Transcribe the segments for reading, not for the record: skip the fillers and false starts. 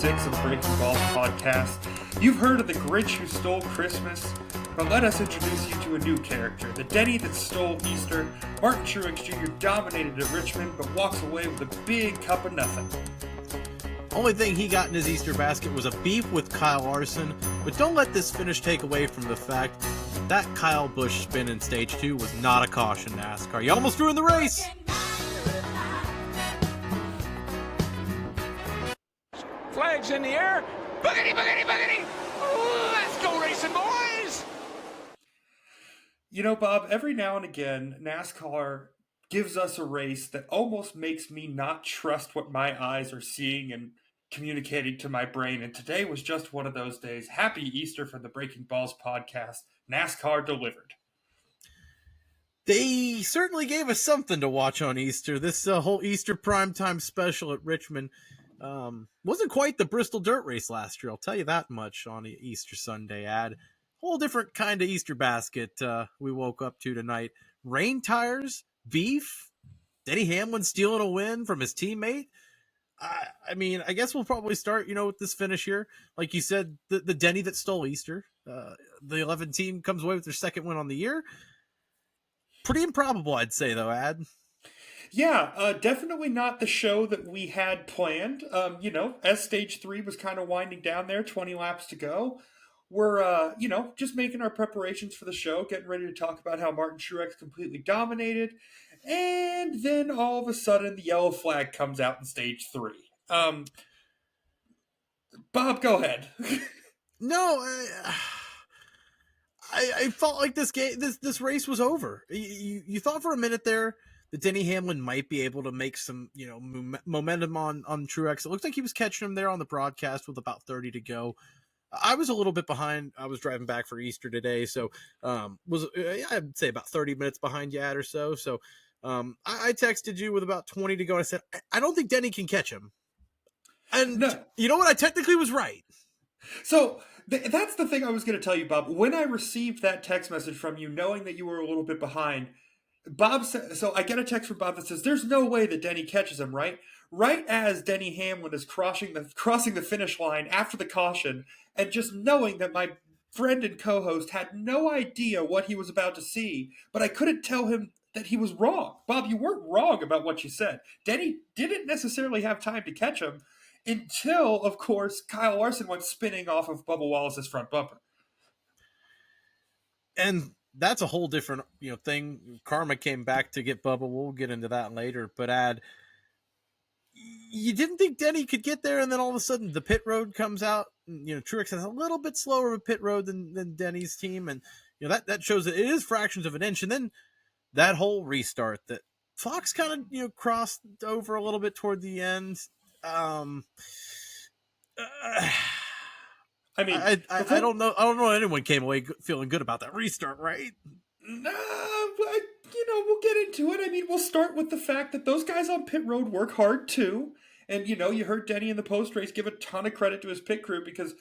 6 of the Breaking Balls podcast. You've heard of the Grinch who stole Christmas, but let us introduce you to a new character, the Denny that stole Easter. Martin Truex Jr. dominated at Richmond, but walks away with a big cup of nothing. Only thing he got in his Easter basket was a beef with Kyle Larson, but don't let this finish take away from the fact that Kyle Busch spin in Stage 2 was not a caution NASCAR. You almost ruined the race! Flags in the air. Boogity, boogity, boogity. Let's go racing, boys. You know, Bob, every now and again, NASCAR gives us a race that almost makes me not trust what my eyes are seeing and communicating to my brain. And today was just one of those days. Happy Easter from the Breaking Balls podcast. NASCAR delivered. They certainly gave us something to watch on Easter. This whole Easter primetime special at Richmond wasn't quite the Bristol Dirt Race last year. I'll tell you that much on Easter Sunday. Ad whole different kind of Easter basket we woke up to tonight. Rain tires, beef, Denny Hamlin stealing a win from his teammate. I mean, I guess we'll probably start, with this finish here. Like you said, the Denny that stole Easter. The 11 team comes away with their second win on the year. Pretty improbable, I'd say, though, Ad. Yeah, definitely not the show that we had planned. As Stage 3 was kind of winding down there, 20 laps to go. We're, just making our preparations for the show, getting ready to talk about how Martin Truex completely dominated. And then all of a sudden, the yellow flag comes out in Stage 3. Bob, go ahead. No, I felt like this race was over. You thought for a minute there that Denny Hamlin might be able to make some, momentum on Truex. It looked like he was catching him there on the broadcast with about 30 to go. I was a little bit behind. I was driving back for Easter today, so I'd say about 30 minutes behind you, Ad, or so. So I texted you with about 20 to go. I said, I don't think Denny can catch him. And no. You know what? I technically was right. So that's the thing I was going to tell you, Bob. When I received that text message from you, knowing that you were a little bit behind, Bob said, so I get a text from Bob that says, there's no way that Denny catches him, right? Right as Denny Hamlin is crossing the finish line after the caution, and just knowing that my friend and co-host had no idea what he was about to see, but I couldn't tell him that he was wrong. Bob, you weren't wrong about what you said. Denny didn't necessarily have time to catch him until, of course, Kyle Larson went spinning off of Bubba Wallace's front bumper. And that's a whole different, thing. Karma came back to get Bubba. We'll get into that later. But Ad, you didn't think Denny could get there, and then all of a sudden the pit road comes out. Truex has a little bit slower of a pit road than Denny's team, and that shows that it is fractions of an inch. And then that whole restart that Fox kind of crossed over a little bit toward the end. I don't know. I don't know. Anyone came away feeling good about that restart, right? No, but we'll get into it. I mean, we'll start with the fact that those guys on pit road work hard too, and you heard Denny in the post race give a ton of credit to his pit crew because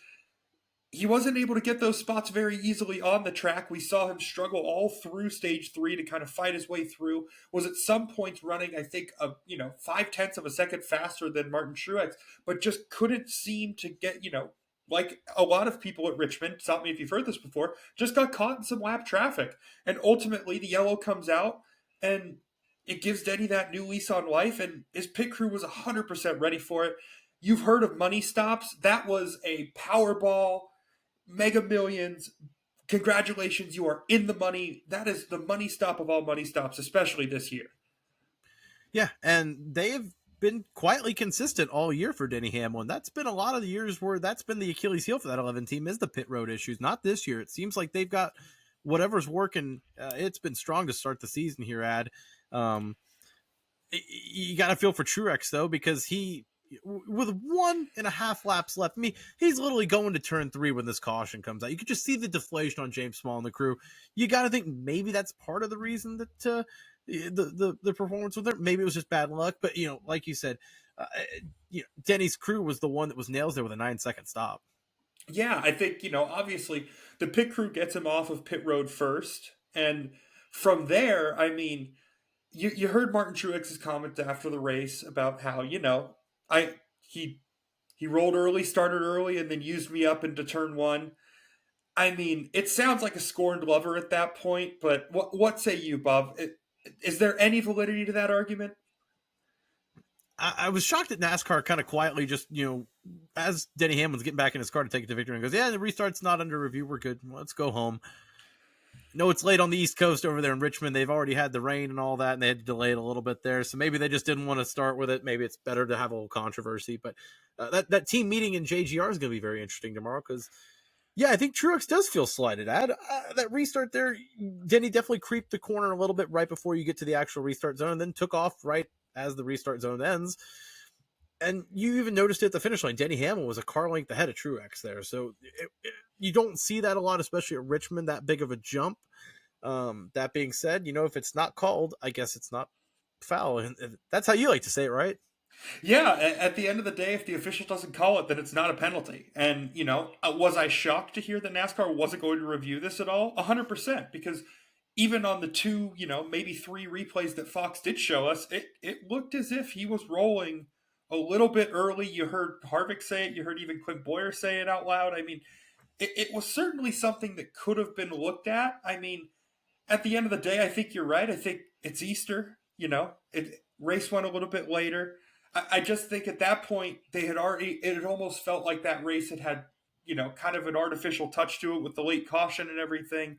he wasn't able to get those spots very easily on the track. We saw him struggle all through Stage 3 to kind of fight his way through. Was at some points running, I think, 0.5 of a second faster than Martin Truex, but just couldn't seem to get, like a lot of people at Richmond, stop me if you've heard this before, just got caught in some lap traffic. And ultimately, the yellow comes out, and it gives Denny that new lease on life, and his pit crew was 100% ready for it. You've heard of money stops. That was a Powerball, Mega Millions. Congratulations, you are in the money. That is the money stop of all money stops, especially this year. Yeah, and they've been quietly consistent all year for Denny Hamlin. That's been a lot of the years where that's been the Achilles heel for that 11 team is the pit road issues. Not this year. It seems like they've got whatever's working. It's been strong to start the season here, Ad. You got to feel for Truex, though, because he, with 1.5 laps left, he's literally going to turn 3 when this caution comes out. You could just see the deflation on James Small and the crew. You got to think maybe that's part of the reason that the performance with it. Maybe it was just bad luck, but like you said, Denny's crew was the one that was nails there with a 9-second stop. Yeah, I think obviously the pit crew gets him off of pit road first, and from there, I mean, you heard Martin Truex's comments after the race about how he He rolled early, started early, and then used me up into turn one. I mean, it sounds like a scorned lover at that point, but what say you, Bob? Is there any validity to that argument? I was shocked that NASCAR kind of quietly just, as Denny Hamlin's getting back in his car to take it to victory and goes, yeah, the restart's not under review. We're good. Let's go home. No, it's late on the East Coast over there in Richmond. They've already had the rain and all that, and they had to delay it a little bit there. So maybe they just didn't want to start with it. Maybe it's better to have a little controversy. But that team meeting in JGR is going to be very interesting tomorrow because, yeah, I think Truex does feel slighted. That restart there, Denny definitely creeped the corner a little bit right before you get to the actual restart zone and then took off right as the restart zone ends. And you even noticed it at the finish line. Denny Hamlin was a car length ahead of Truex there. So you don't see that a lot, especially at Richmond, that big of a jump. That being said, if it's not called, I guess it's not foul. And that's how you like to say it, right? Yeah, at the end of the day, if the official doesn't call it, then it's not a penalty. And, was I shocked to hear that NASCAR wasn't going to review this at all? 100%, because even on the two, maybe three replays that Fox did show us, it looked as if he was rolling a little bit early. You heard Harvick say it. You heard even Clint Boyer say it out loud. I mean, it was certainly something that could have been looked at. I mean, at the end of the day, I think you're right. I think it's Easter. Race went a little bit later. I just think at that point they had already. It had almost felt like that race had kind of an artificial touch to it with the late caution and everything.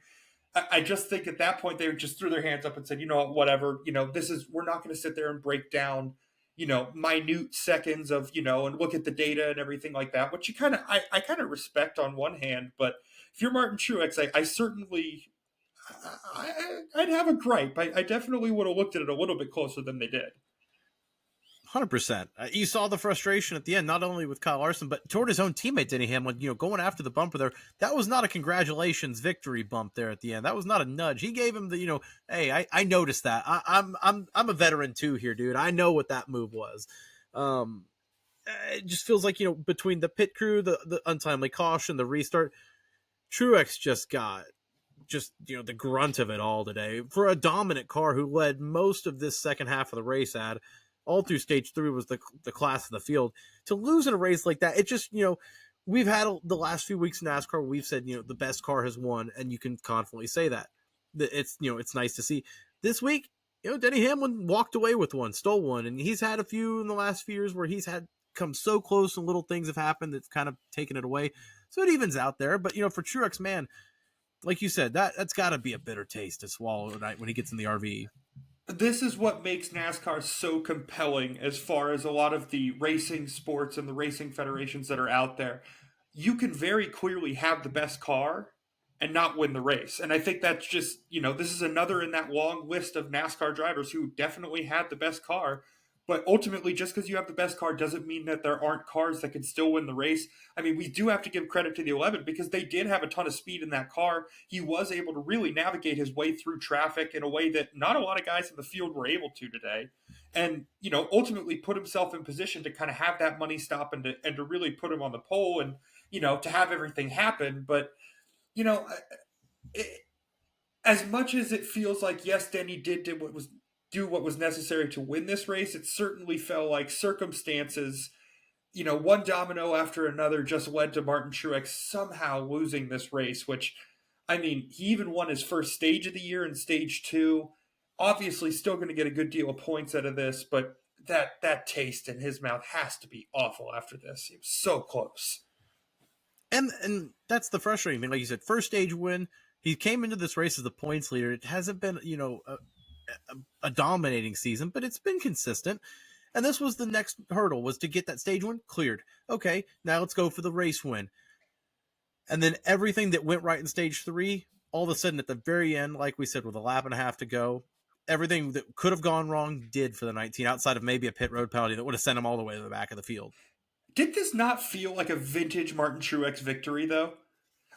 I just think at that point they just threw their hands up and said, whatever. We're not going to sit there and break down, minute seconds of and look at the data and everything like that. Which I kind of respect on one hand, but if you're Martin Truex, I certainly. I'd have a gripe. I definitely would have looked at it a little bit closer than they did. 100%. You saw the frustration at the end, not only with Kyle Larson, but toward his own teammate, Denny Hamlin, going after the bumper there. That was not a congratulations victory bump there at the end. That was not a nudge. He gave him the, hey, I noticed that. I'm a veteran too here, dude. I know what that move was. It just feels like, between the pit crew, the untimely caution, the restart, Truex just got the grunt of it all today for a dominant car who led most of this second half of the race all through stage 3 was the class of the field. To lose in a race like that, it just, we've had the last few weeks in NASCAR, we've said, the best car has won, and you can confidently say that. It's, it's nice to see. This week, Denny Hamlin walked away with one, stole one, and he's had a few in the last few years where he's had come so close and little things have happened that's kind of taken it away. So it evens out there. But, for Truex, man, like you said, that's got to be a bitter taste to swallow tonight when he gets in the RV. This is what makes NASCAR so compelling as far as a lot of the racing sports and the racing federations that are out there. You can very clearly have the best car and not win the race. And I think that's just, this is another in that long list of NASCAR drivers who definitely had the best car. But ultimately, just because you have the best car doesn't mean that there aren't cars that can still win the race. I mean, we do have to give credit to the 11 because they did have a ton of speed in that car. He was able to really navigate his way through traffic in a way that not a lot of guys in the field were able to today. And, ultimately put himself in position to kind of have that money stop and to really put him on the pole and, to have everything happen. But, as much as it feels like, yes, Denny did do what was necessary to win this race, it certainly felt like circumstances, one domino after another just led to Martin Truex somehow losing this race, which, I mean, he even won his first stage of the year in stage 2. Obviously still going to get a good deal of points out of this, but that taste in his mouth has to be awful after this. He was so close. And that's the frustrating thing. Like you said, first stage win. He came into this race as the points leader. It hasn't been, a dominating season, but it's been consistent. And this was the next hurdle, was to get that stage win cleared. Okay, now let's go for the race win. And then everything that went right in stage 3, all of a sudden at the very end, like we said, with a lap and a half to go, everything that could have gone wrong did for the 19, outside of maybe a pit road penalty that would have sent him all the way to the back of the field. Did this not feel like a vintage Martin Truex victory, though?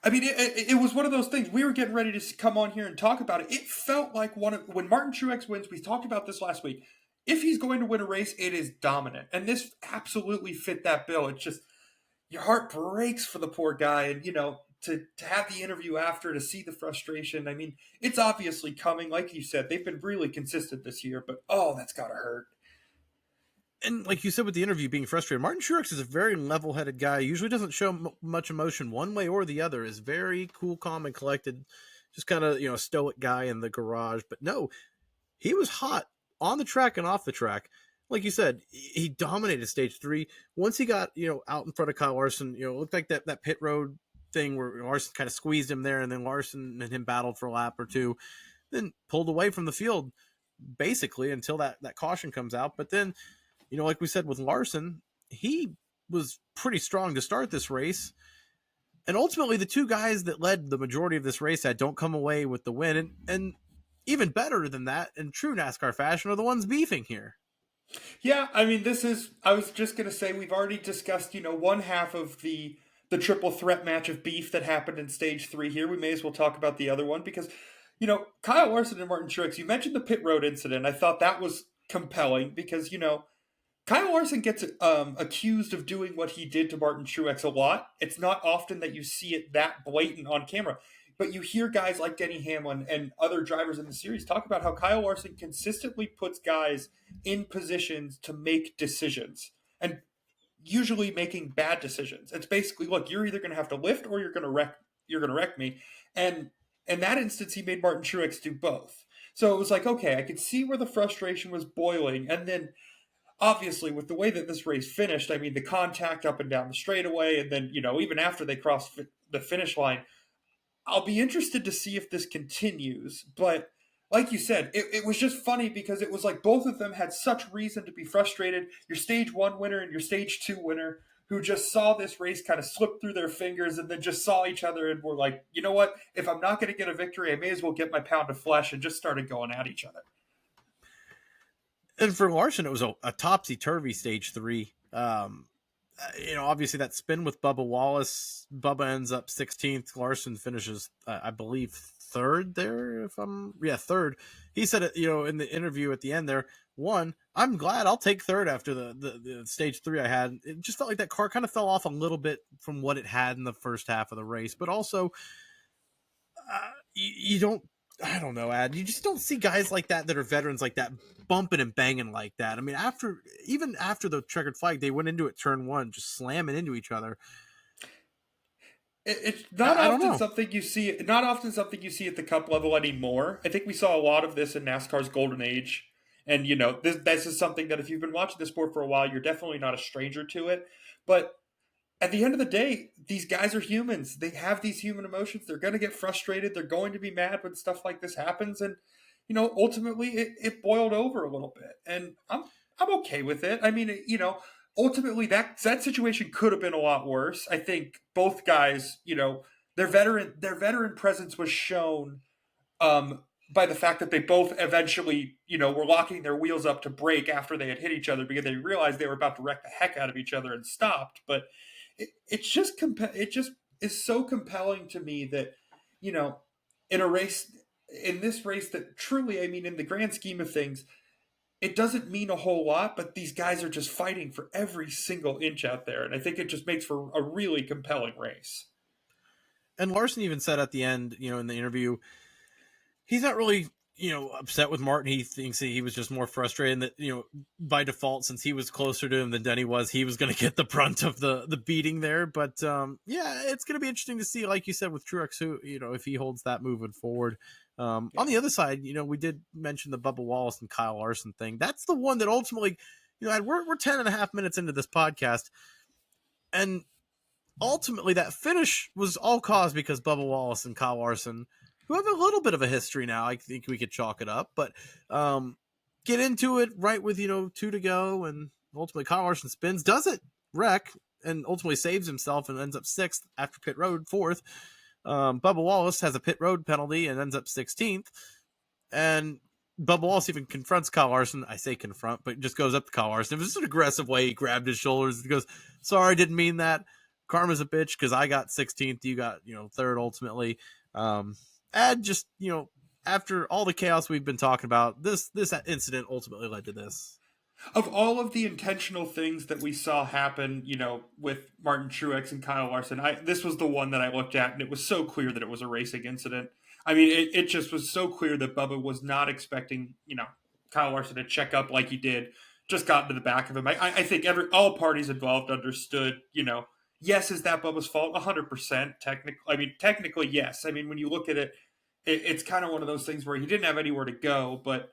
I mean, it was one of those things. We were getting ready to come on here and talk about it. It felt like when Martin Truex wins, we talked about this last week, if he's going to win a race, it is dominant. And this absolutely fit that bill. It's just, your heart breaks for the poor guy. And, to have the interview after, to see the frustration. I mean, it's obviously coming. Like you said, they've been really consistent this year, but, oh, that's got to hurt. And like you said with the interview being frustrated, Martin Truex is a very level-headed guy. Usually doesn't show much emotion one way or the other. Is very cool, calm, and collected. Just kind of stoic guy in the garage. But no, he was hot on the track and off the track. Like you said, he dominated stage 3. Once he got out in front of Kyle Larson, it looked like that pit road thing where Larson kind of squeezed him there, and then Larson and him battled for a lap or two, then pulled away from the field basically until that caution comes out. But then, like we said with Larson, he was pretty strong to start this race. And ultimately, the two guys that led the majority of this race that don't come away with the win. And even better than that, in true NASCAR fashion, are the ones beefing here. Yeah, I mean, I was just going to say, we've already discussed, one half of the triple threat match of beef that happened in stage 3 here. We may as well talk about the other one because, Kyle Larson and Martin Truex, you mentioned the pit road incident. I thought that was compelling because, Kyle Larson gets accused of doing what he did to Martin Truex a lot. It's not often that you see it that blatant on camera. But you hear guys like Denny Hamlin and other drivers in the series talk about how Kyle Larson consistently puts guys in positions to make decisions, and usually making bad decisions. It's basically, look, you're either going to have to lift or you're going to wreck me. And in that instance, he made Martin Truex do both. So it was like, okay, I could see where the frustration was boiling, and then obviously, with the way that this race finished, I mean, the contact up and down the straightaway, and then, even after they crossed the finish line, I'll be interested to see if this continues. But like you said, it was just funny because it was like both of them had such reason to be frustrated. Your stage 1 winner and your stage 2 winner who just saw this race kind of slip through their fingers and then just saw each other and were like, you know what? If I'm not going to get a victory, I may as well get my pound of flesh, and just started going at each other. And for Larson, it was a topsy-turvy stage 3. Obviously that spin with Bubba Wallace, Bubba ends up 16th. Larson finishes, I believe, 3rd there. Third. He said it, in the interview at the end there, I'm glad I'll take 3rd after the stage 3 I had. It just felt like that car kind of fell off a little bit from what it had in the first half of the race. But also, you don't, I don't know, Ad. You just don't see guys like that are veterans like that bumping and banging like that. I mean, even after the checkered flag, they went into it turn 1, just slamming into each other. It's not often something you see. Not often something you see at the Cup level anymore. I think we saw a lot of this in NASCAR's golden age, and this is something that if you've been watching the sport for a while, you're definitely not a stranger to it. But at the end of the day, these guys are humans. They have these human emotions. They're going to get frustrated. They're going to be mad when stuff like this happens. And, ultimately it boiled over a little bit. And I'm okay with it. I mean, ultimately that situation could have been a lot worse. I think both guys, their veteran presence was shown by the fact that they both eventually, were locking their wheels up to brake after they had hit each other because they realized they were about to wreck the heck out of each other and stopped. But it just is so compelling to me that, in this race that truly, I mean, in the grand scheme of things, it doesn't mean a whole lot, but these guys are just fighting for every single inch out there. And I think it just makes for a really compelling race. And Larson even said at the end, in the interview, he's not really, upset with Martin. He thinks he was just more frustrated that, by default, since he was closer to him than Denny was, he was going to get the brunt of the beating there. But it's going to be interesting to see, like you said, with Truex, who, if he holds that moving forward. On the other side, we did mention the Bubba Wallace and Kyle Larson thing. That's the one that ultimately, we're 10 and a half minutes into this podcast, and ultimately that finish was all caused because Bubba Wallace and Kyle Larson, who have a little bit of a history now, I think we could chalk it up, but get into it right with 2 to go, and ultimately Kyle Larson spins, doesn't wreck, and ultimately saves himself and ends up 6th after pit road, 4th. Bubba Wallace has a pit road penalty and ends up 16th, and Bubba Wallace even confronts Kyle Larson. I say confront, but just goes up to Kyle Larson. It was just an aggressive way. He grabbed his shoulders and goes, "Sorry, I didn't mean that. Karma's a bitch because I got 16th. You got 3rd ultimately." And just after all the chaos we've been talking about, this incident ultimately led to this. Of all of the intentional things that we saw happen, with Martin Truex and Kyle Larson, this was the one that I looked at, and it was so clear that it was a racing incident. I mean, it just was so clear that Bubba was not expecting, Kyle Larson to check up like he did. just got into the back of him. I think all parties involved understood, yes, is that Bubba's fault? 100%. Technically, yes. I mean, when you look at it, it's kind of one of those things where he didn't have anywhere to go, but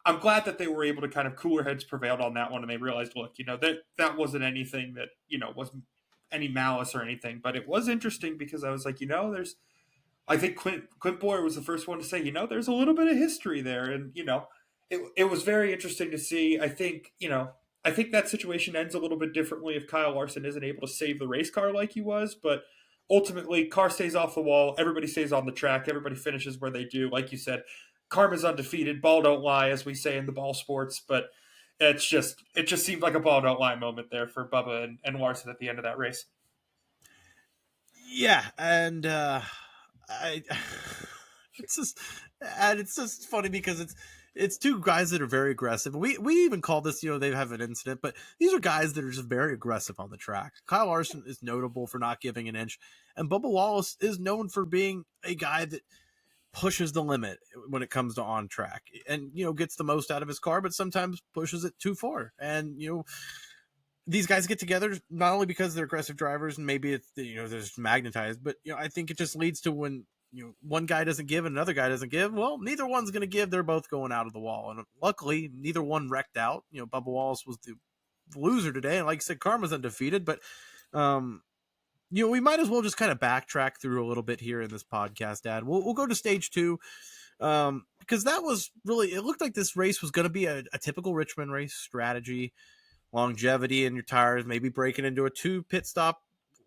I'm glad that they were able to kind of cooler heads prevailed on that one, and they realized, look, that wasn't anything that wasn't any malice or anything, but it was interesting because I was like, I think Clint Boyer was the first one to say, there's a little bit of history there, and it was very interesting to see. I think that situation ends a little bit differently if Kyle Larson isn't able to save the race car like he was, but ultimately, car stays off the wall, everybody stays on the track, everybody finishes where they do, like you said. Karma's undefeated. Ball don't lie, as we say in the ball sports. But it just seemed like a ball don't lie moment there for Bubba and Larson at the end of that race. Yeah, and it's just funny because it's two guys that are very aggressive. We even call this, they have an incident, but these are guys that are just very aggressive on the track. Kyle Larson is notable for not giving an inch, and Bubba Wallace is known for being a guy that pushes the limit when it comes to on track and, gets the most out of his car, but sometimes pushes it too far. And, these guys get together not only because they're aggressive drivers and maybe it's, they're just magnetized, but, I think it just leads to when, one guy doesn't give and another guy doesn't give. Well, neither one's going to give. They're both going out of the wall. And luckily neither one wrecked out. Bubba Wallace was the loser today. And like I said, Karma's undefeated, but, we might as well just kind of backtrack through a little bit here in this podcast, Dad. We'll go to stage 2 because that was really, it looked like this race was going to be a typical Richmond race strategy, longevity in your tires, maybe breaking into a 2 pit stop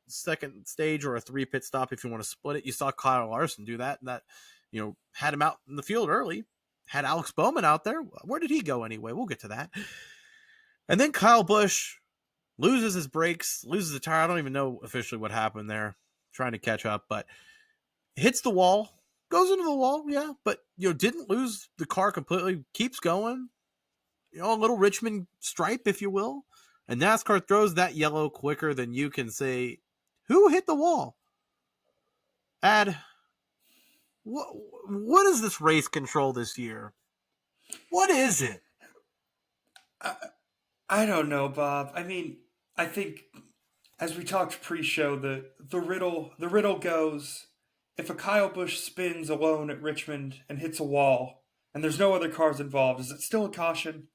second stage or a 3 pit stop if you want to split it. You saw Kyle Larson do that, and that had him out in the field early, had Alex Bowman out there. Where did he go anyway? We'll get to that. And then Kyle Busch loses his brakes, loses the tire. I don't even know officially what happened there. Trying to catch up, but hits the wall, goes into the wall, yeah, but didn't lose the car completely, keeps going. A little Richmond stripe, if you will. And NASCAR throws that yellow quicker than you can say, who hit the wall? Ad, what is this race control this year? What is it? I don't know, Bob. I mean, I think as we talked pre-show, the riddle goes: if a Kyle Busch spins alone at Richmond and hits a wall, and there's no other cars involved, is it still a caution?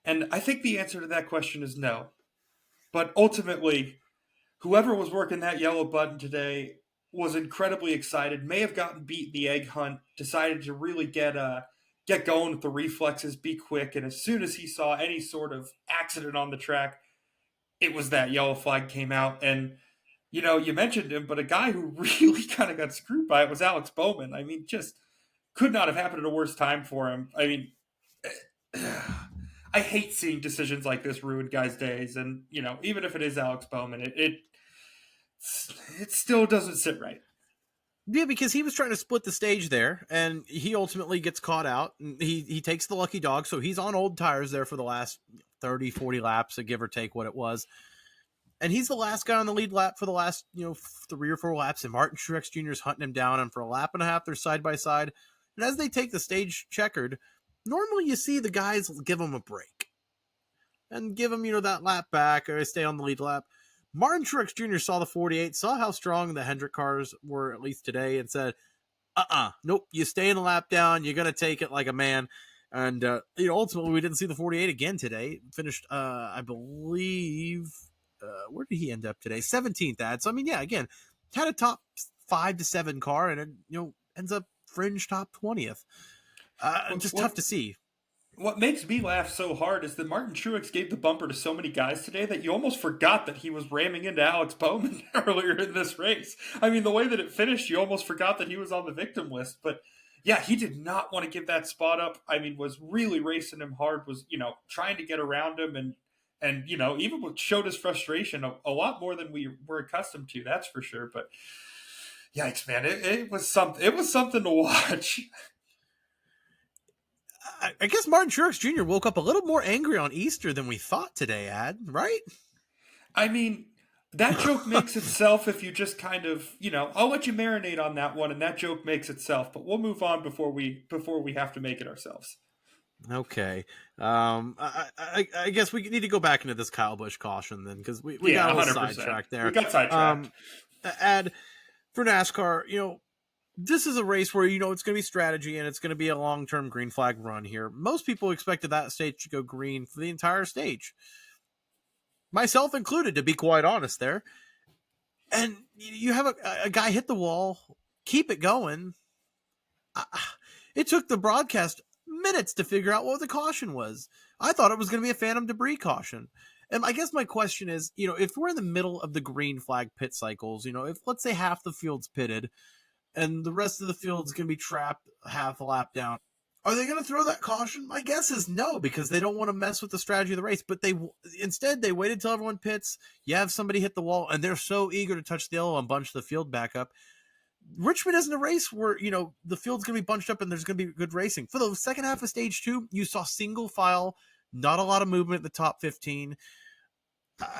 And I think the answer to that question is no. But ultimately, whoever was working that yellow button today was incredibly excited, may have gotten beat in the egg hunt, decided to really get going with the reflexes, be quick, and as soon as he saw any sort of accident on the track, it was that yellow flag came out. And, you mentioned him, but a guy who really kind of got screwed by it was Alex Bowman. I mean, just could not have happened at a worse time for him. I mean, I hate seeing decisions like this ruin guys' days. And, even if it is Alex Bowman, it still doesn't sit right. Yeah, because he was trying to split the stage there, and he ultimately gets caught out. And he takes the lucky dog, so he's on old tires there for the last 30, 40 laps, give or take what it was. And he's the last guy on the lead lap for the last 3 or 4 laps, and Martin Truex Jr. is hunting him down, and for a lap and a half, they're side by side. And as they take the stage checkered, normally you see the guys give him a break and give him, that lap back or stay on the lead lap. Martin Truex Jr. saw the 48, saw how strong the Hendrick cars were, at least today, and said, nope, you stay in the lap down. You're going to take it like a man. And, ultimately, we didn't see the 48 again today. Finished, I believe, where did he end up today? 17th, Ad. So, I mean, yeah, again, had a top 5 to 7 car, and it, ends up fringe top 20th. Just tough to see. What makes me laugh so hard is that Martin Truex gave the bumper to so many guys today that you almost forgot that he was ramming into Alex Bowman earlier in this race. I mean, the way that it finished, you almost forgot that he was on the victim list. But yeah, he did not want to give that spot up. I mean, was really racing him hard, was, trying to get around him and even showed his frustration a lot more than we were accustomed to. That's for sure. But yikes, man, it was something to watch. I guess Martin Truex Jr. woke up a little more angry on Easter than we thought today, Ad, right? I mean, that joke makes itself if you just kind of, I'll let you marinate on that one, and that joke makes itself. But we'll move on before we have to make it ourselves. Okay. I guess we need to go back into this Kyle Busch caution then, because we Yeah, got a little 100%. sidetracked We there. got sidetracked. Add for NASCAR, this is a race where, it's going to be strategy and it's going to be a long-term green flag run here. Most people expected that stage to go green for the entire stage. Myself included, to be quite honest there. And you have a guy hit the wall, keep it going. It took the broadcast minutes to figure out what the caution was. I thought it was going to be a phantom debris caution. And I guess my question is, if we're in the middle of the green flag pit cycles, if let's say half the field's pitted and the rest of the field's going to be trapped half a lap down, are they going to throw that caution? My guess is no, because they don't want to mess with the strategy of the race. But instead they waited till everyone pits. You have somebody hit the wall, and they're so eager to touch the yellow and bunch the field back up. Richmond isn't a race where, the field's going to be bunched up and there's going to be good racing. For the second half of stage 2, you saw single file, not a lot of movement at the top 15.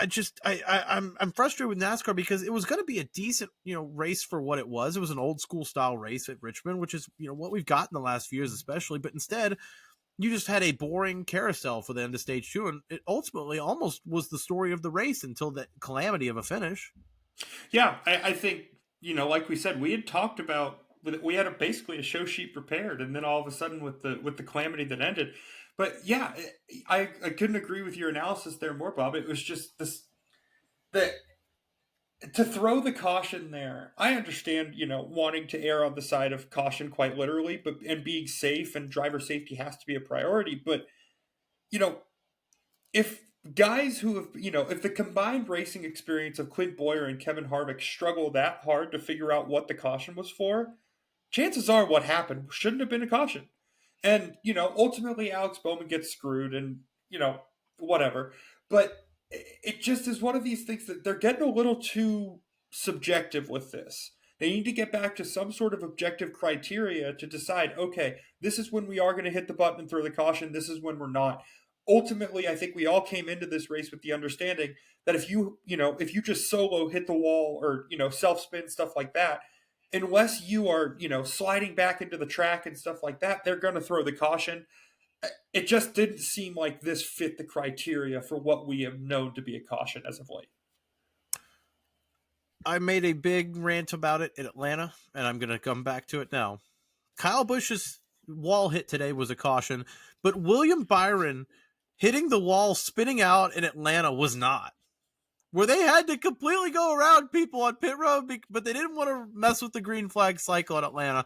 I'm frustrated with NASCAR because it was going to be a decent, race for what it was. It was an old school style race at Richmond, which is, what we've got in the last few years, especially. But instead, you just had a boring carousel for the end of stage 2. And it ultimately almost was the story of the race until the calamity of a finish. Yeah, I think, like we said, we had talked about, we had basically a show sheet prepared, and then all of a sudden with the calamity that ended. But yeah, I couldn't agree with your analysis there more, Bob. It was just that to throw the caution there. I understand, wanting to err on the side of caution quite literally, but and being safe and driver safety has to be a priority. But you know, if guys who have, if the combined racing experience of Clint Boyer and Kevin Harvick struggle that hard to figure out what the caution was for, chances are what happened shouldn't have been a caution. And, ultimately Alex Bowman gets screwed and, whatever. But it just is one of these things that they're getting a little too subjective with this. They need to get back to some sort of objective criteria to decide, okay, this is when we are going to hit the button and throw the caution. This is when we're not. Ultimately, I think we all came into this race with the understanding that if you just solo hit the wall or, self spin, stuff like that, unless you are, sliding back into the track and stuff like that, they're going to throw the caution. It just didn't seem like this fit the criteria for what we have known to be a caution as of late. I made a big rant about it in Atlanta, and I'm going to come back to it now. Kyle Busch's wall hit today was a caution, but William Byron hitting the wall spinning out in Atlanta was not. Where they had to completely go around people on pit road, but they didn't want to mess with the green flag cycle in Atlanta.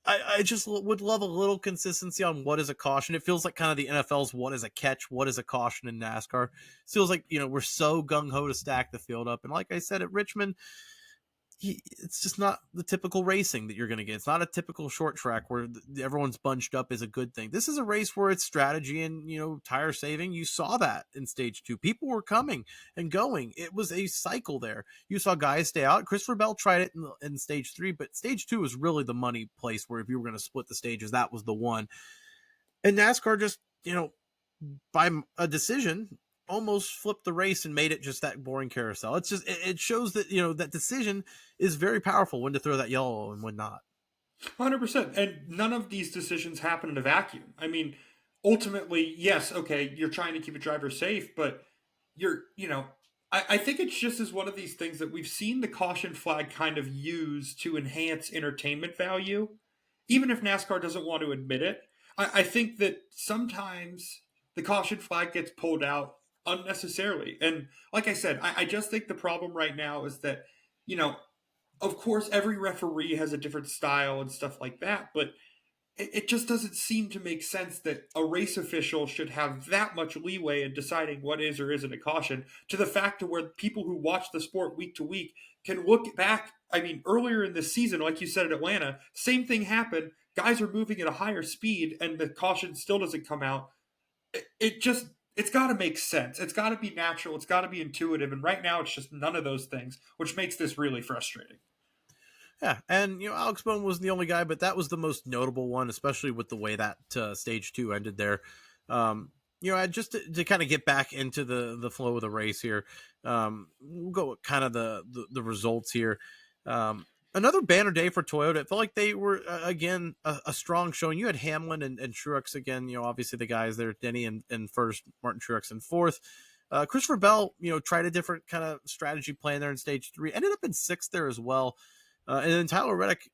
I just would love a little consistency on what is a caution. It feels like kind of the NFL's what is a catch, what is a caution in NASCAR. It feels like, we're so gung-ho to stack the field up. And like I said, at Richmond, it's just not the typical racing that you're going to get. It's not a typical short track where everyone's bunched up is a good thing. This is a race where it's strategy and, tire saving. You saw that in stage 2. People were coming and going. It was a cycle there. You saw guys stay out. Christopher Bell tried it in stage 3, but stage 2 was really the money place where if you were going to split the stages, that was the one. And NASCAR just, by a decision, almost flipped the race and made it just that boring carousel. It's just, it shows that, that decision is very powerful, when to throw that yellow and when not. 100%. And none of these decisions happen in a vacuum. I mean, ultimately, yes, okay, you're trying to keep a driver safe, but I think it's just as one of these things that we've seen the caution flag kind of used to enhance entertainment value, even if NASCAR doesn't want to admit it. I think that sometimes the caution flag gets pulled out unnecessarily. And like I said, I just think the problem right now is that, of course, every referee has a different style and stuff like that, but it just doesn't seem to make sense that a race official should have that much leeway in deciding what is or isn't a caution, to the fact to where people who watch the sport week to week can look back. I mean, earlier in this season, like you said at Atlanta, same thing happened. Guys are moving at a higher speed and the caution still doesn't come out. It's got to make sense. It's got to be natural. It's got to be intuitive. And right now, it's just none of those things, which makes this really frustrating. Yeah, and Alex Bowman was the only guy, but that was the most notable one, especially with the way that stage 2 ended there. Just to kind of get back into the flow of the race here, we'll go with kind of the results here. Another banner day for Toyota. It felt like they were, again, a strong showing. You had Hamlin and Truex again, obviously the guys there, Denny in first, Martin Truex in fourth. Christopher Bell, tried a different kind of strategy plan there in stage 3, ended up in sixth there as well. And then Tyler Reddick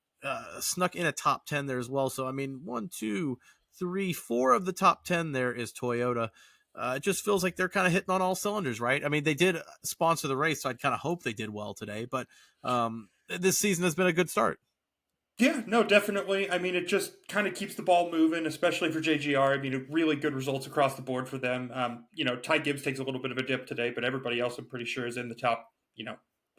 snuck in a top 10 there as well. So, I mean, 1, 2, 3, 4 of the top 10 there is Toyota. It just feels like they're kind of hitting on all cylinders, right? I mean, they did sponsor the race, so I'd kind of hope they did well today, but this season has been a good start. Yeah, no, definitely. I mean, it just kind of keeps the ball moving, especially for JGR. I mean, really good results across the board for them. Ty Gibbs takes a little bit of a dip today, but everybody else, I'm pretty sure, is in the top,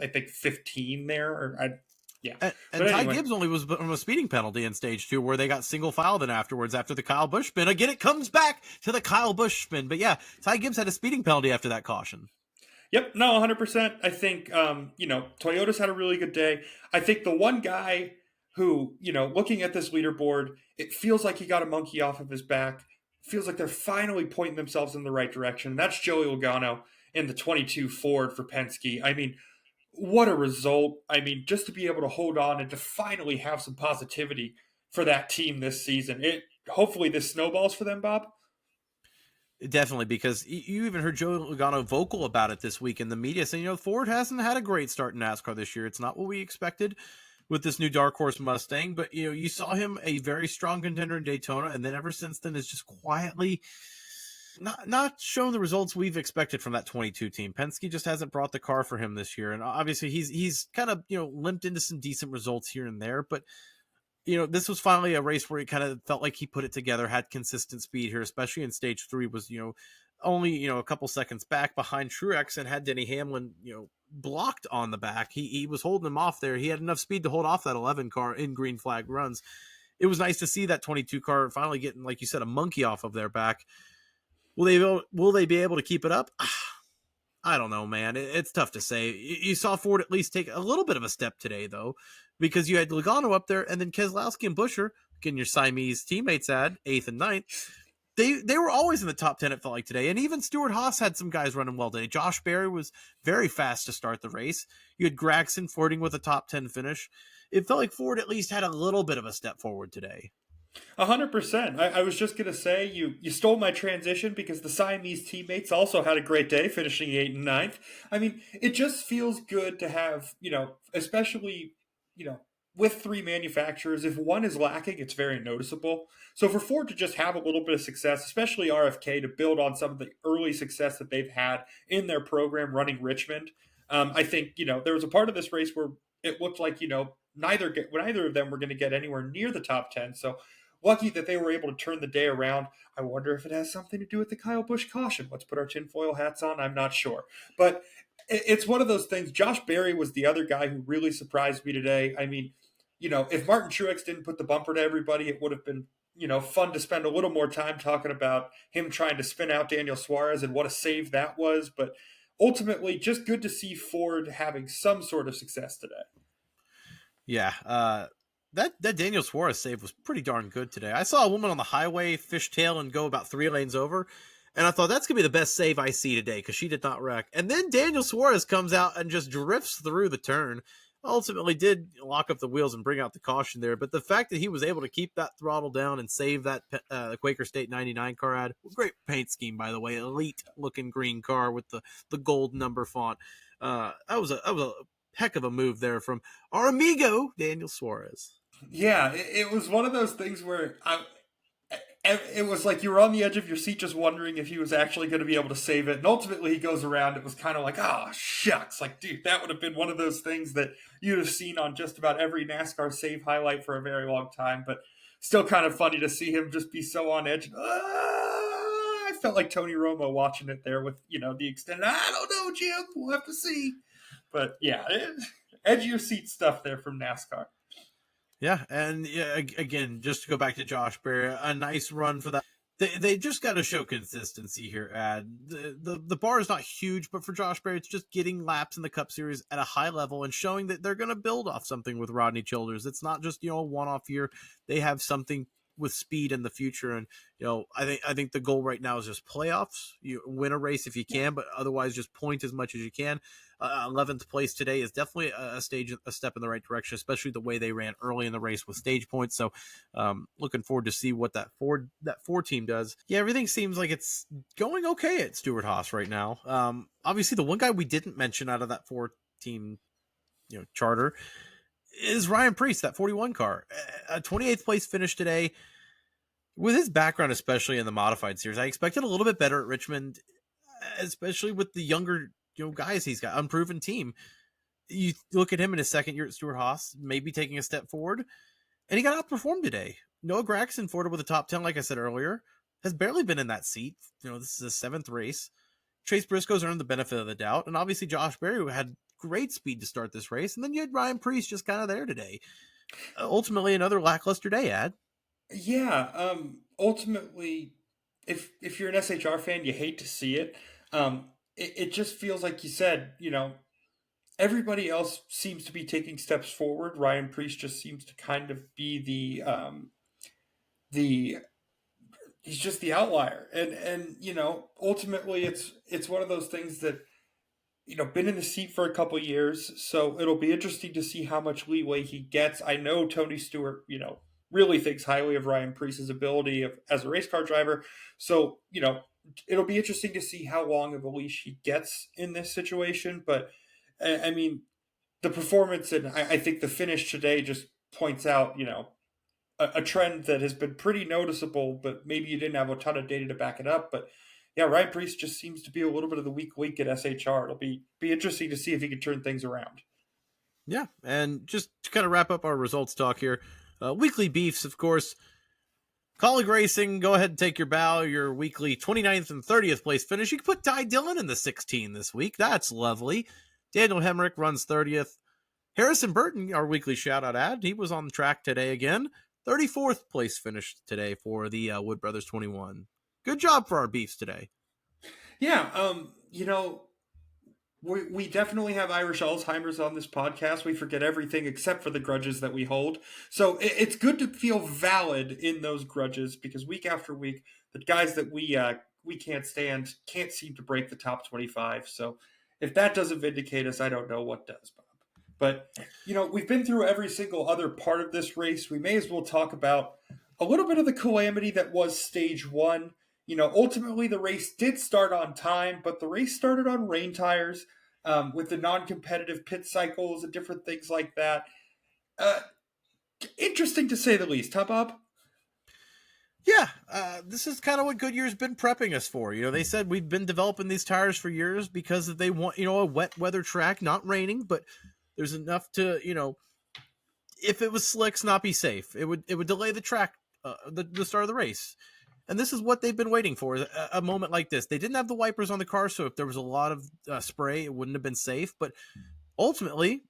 I think 15 there. Yeah. And Ty Gibbs only was on a speeding penalty in stage 2 where they got single filed in afterwards after the Kyle Busch spin. Again, it comes back to the Kyle Busch spin. But yeah, Ty Gibbs had a speeding penalty after that caution. Yep, no, 100%. I think, Toyota's had a really good day. I think the one guy who, looking at this leaderboard, it feels like he got a monkey off of his back. Feels like they're finally pointing themselves in the right direction. And that's Joey Logano in the 22 Ford for Penske. I mean, what a result. I mean, just to be able to hold on and to finally have some positivity for that team this season. Hopefully this snowballs for them, Bob. Definitely, because you even heard Joey Logano vocal about it this week in the media saying, Ford hasn't had a great start in NASCAR this year. It's not what we expected with this new dark horse Mustang, but you saw him a very strong contender in Daytona, and then ever since then is just quietly not shown the results we've expected from that 22 team. Penske just hasn't brought the car for him this year, and obviously he's kind of limped into some decent results here and there, but this was finally a race where it kind of felt like he put it together, had consistent speed here, especially in stage 3, was only a couple seconds back behind Truex, and had Denny Hamlin blocked on the back. He was holding him off there. He had enough speed to hold off that 11 car in green flag runs. It was nice to see that 22 car finally getting, like you said, a monkey off of their back. Will they be able to keep it up? I don't know, man. It's tough to say. You saw Ford at least take a little bit of a step today, though, because you had Logano up there, and then Keselowski and Buescher, getting your Siamese teammates at 8th and 9th. They were always in the top 10, it felt like today, and even Stewart-Haas had some guys running well today. Josh Berry was very fast to start the race. You had Gragson flirting with a top 10 finish. It felt like Ford at least had a little bit of a step forward today. 100%. I was just going to say, you stole my transition because the Siamese teammates also had a great day, finishing 8th and 9th. I mean, it just feels good to have, especially, with 3 manufacturers, if one is lacking, it's very noticeable. So for Ford to just have a little bit of success, especially RFK, to build on some of the early success that they've had in their program running Richmond, I think, there was a part of this race where it looked like, neither of them were going to get anywhere near the top 10. So lucky that they were able to turn the day around. I wonder if it has something to do with the Kyle Busch caution. Let's put our tinfoil hats on. I'm not sure. But it's one of those things. Josh Berry was the other guy who really surprised me today. I mean, if Martin Truex didn't put the bumper to everybody, it would have been, fun to spend a little more time talking about him trying to spin out Daniel Suarez and what a save that was. But ultimately, just good to see Ford having some sort of success today. Yeah, that Daniel Suarez save was pretty darn good today. I saw a woman on the highway fishtail and go about 3 lanes over, and I thought that's going to be the best save I see today because she did not wreck. And then Daniel Suarez comes out and just drifts through the turn. Ultimately did lock up the wheels and bring out the caution there, but the fact that he was able to keep that throttle down and save that Quaker State 99 car ad, great paint scheme, by the way, elite looking green car with the gold number font. That was a heck of a move there from our amigo Daniel Suarez. Yeah, it was one of those things where it was like you were on the edge of your seat just wondering if he was actually going to be able to save it. And ultimately he goes around. It was kind of like, oh, shucks. Like, dude, that would have been one of those things that you'd have seen on just about every NASCAR save highlight for a very long time. But still kind of funny to see him just be so on edge. I felt like Tony Romo watching it there with, the extended, I don't know, Jim. We'll have to see. But yeah, edge of your seat stuff there from NASCAR. Yeah, and again, just to go back to Josh Berry, a nice run for that. They just got to show consistency here, Ad. The bar is not huge, but for Josh Berry, it's just getting laps in the Cup Series at a high level and showing that they're going to build off something with Rodney Childers. It's not just, a one-off year. They have something with speed in the future. And I think the goal right now is just playoffs. You win a race if you can, but otherwise just point as much as you can. 11th place today is definitely a step in the right direction, especially the way they ran early in the race with stage points. So looking forward to see what that Ford team does. Yeah, everything seems like it's going okay at Stewart Haas right now. Obviously, the one guy we didn't mention out of that Ford team charter is Ryan Preece, that 41 car. A 28th place finish today. With his background, especially in the modified series, I expected a little bit better at Richmond, especially with the younger guys he's got, unproven team. You look at him in his second year at Stewart Haas, maybe taking a step forward, and he got outperformed today. Noah Gragson, Ford with a top 10, like I said earlier, has barely been in that seat. This is his 7th race. Chase Briscoe's earned the benefit of the doubt, and obviously Josh Berry, who had great speed to start this race, and then you had Ryan Preece just kind of there today. Ultimately, another lackluster day, Ad. Yeah, ultimately, if you're an SHR fan, you hate to see it. It just feels like you said, everybody else seems to be taking steps forward. Ryan Preece just seems to kind of be the he's just the outlier, and ultimately it's one of those things that been in the seat for a couple years, so it'll be interesting to see how much leeway he gets. I know Tony Stewart, really thinks highly of Ryan Preece's ability as a race car driver, so it'll be interesting to see how long of a leash he gets in this situation. But I mean, the performance and I think the finish today just points out, a trend that has been pretty noticeable, but maybe you didn't have a ton of data to back it up. But yeah, Ryan Preece just seems to be a little bit of the weak link at SHR. It'll be interesting to see if he can turn things around. Yeah, and just to kind of wrap up our results talk here, weekly beefs, of course. Colleague Racing, go ahead and take your bow. Your weekly 29th and 30th place finish. You can put Ty Dillon in the 16 this week. That's lovely. Daniel Hemrick runs 30th. Harrison Burton, our weekly shout-out ad, he was on the track today again. 34th place finish today for the Wood Brothers 21. Good job for our beefs today. Yeah, we definitely have Irish Alzheimer's on this podcast. We forget everything except for the grudges that we hold. So it's good to feel valid in those grudges, because week after week, the guys that we can't stand can't seem to break the top 25. So if that doesn't vindicate us, I don't know what does, Bob. But, we've been through every single other part of this race. We may as well talk about a little bit of the calamity that was stage one. Ultimately the race did start on time, but the race started on rain tires with the non-competitive pit cycles and different things like that. Interesting to say the least, huh, Bob? Yeah, this is kind of what Goodyear's been prepping us for. They said we've been developing these tires for years because they want, a wet weather track, not raining, but there's enough to, if it was slicks, not be safe. It would delay the track, the start of the race. And this is what they've been waiting for, a moment like this. They didn't have the wipers on the car, so if there was a lot of spray, it wouldn't have been safe. But ultimately,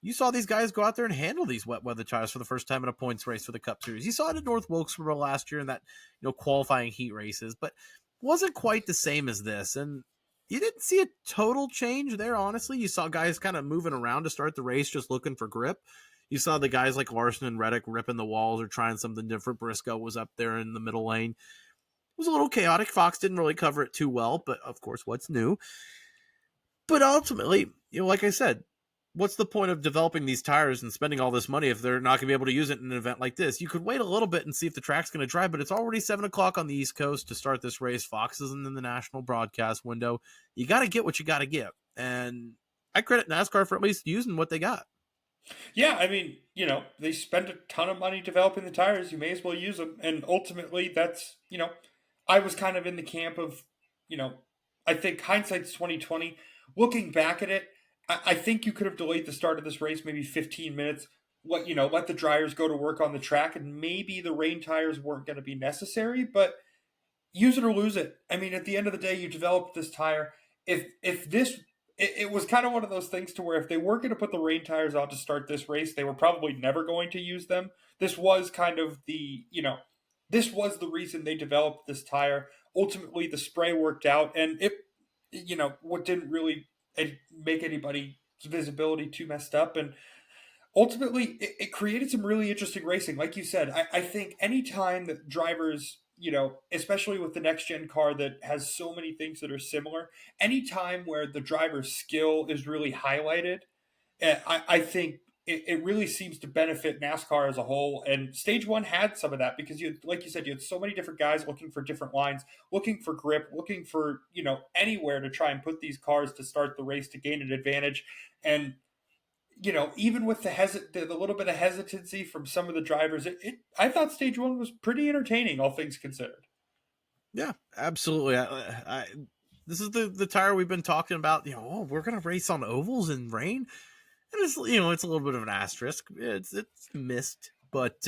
you saw these guys go out there and handle these wet weather tires for the first time in a points race for the Cup Series. You saw it at North Wilkesboro last year in that qualifying heat races, but wasn't quite the same as this. And you didn't see a total change there, honestly. You saw guys kind of moving around to start the race, just looking for grip. You saw the guys like Larson and Reddick ripping the walls or trying something different. Briscoe was up there in the middle lane. It was a little chaotic. Fox didn't really cover it too well, but of course, what's new? But ultimately, like I said, what's the point of developing these tires and spending all this money if they're not going to be able to use it in an event like this? You could wait a little bit and see if the track's going to dry, but it's already 7 o'clock on the East Coast to start this race. Fox isn't in the national broadcast window. You got to get what you got to get. And I credit NASCAR for at least using what they got. Yeah, I mean, they spend a ton of money developing the tires. You may as well use them. And ultimately, that's, I was kind of in the camp of, I think hindsight's 2020. Looking back at it, I think you could have delayed the start of this race maybe 15 minutes. Let the dryers go to work on the track, and maybe the rain tires weren't going to be necessary, but use it or lose it. I mean, at the end of the day, you developed this tire. If this it was kind of one of those things to where if they weren't going to put the rain tires on to start this race, they were probably never going to use them. This was kind of this was the reason they developed this tire. Ultimately, the spray worked out, and what didn't really make anybody's visibility too messed up. And ultimately it created some really interesting racing. Like you said, I think anytime that drivers, especially with the next gen car that has so many things that are similar, anytime where the driver's skill is really highlighted, I think it really seems to benefit NASCAR as a whole. And stage one had some of that because like you said, you had so many different guys looking for different lines, looking for grip, looking for, anywhere to try and put these cars to start the race to gain an advantage. And, even with the little bit of hesitancy from some of the drivers, I thought stage one was pretty entertaining, all things considered. Yeah, absolutely. This is the tire we've been talking about. We're gonna race on ovals in rain, and it's it's a little bit of an asterisk. It's missed, but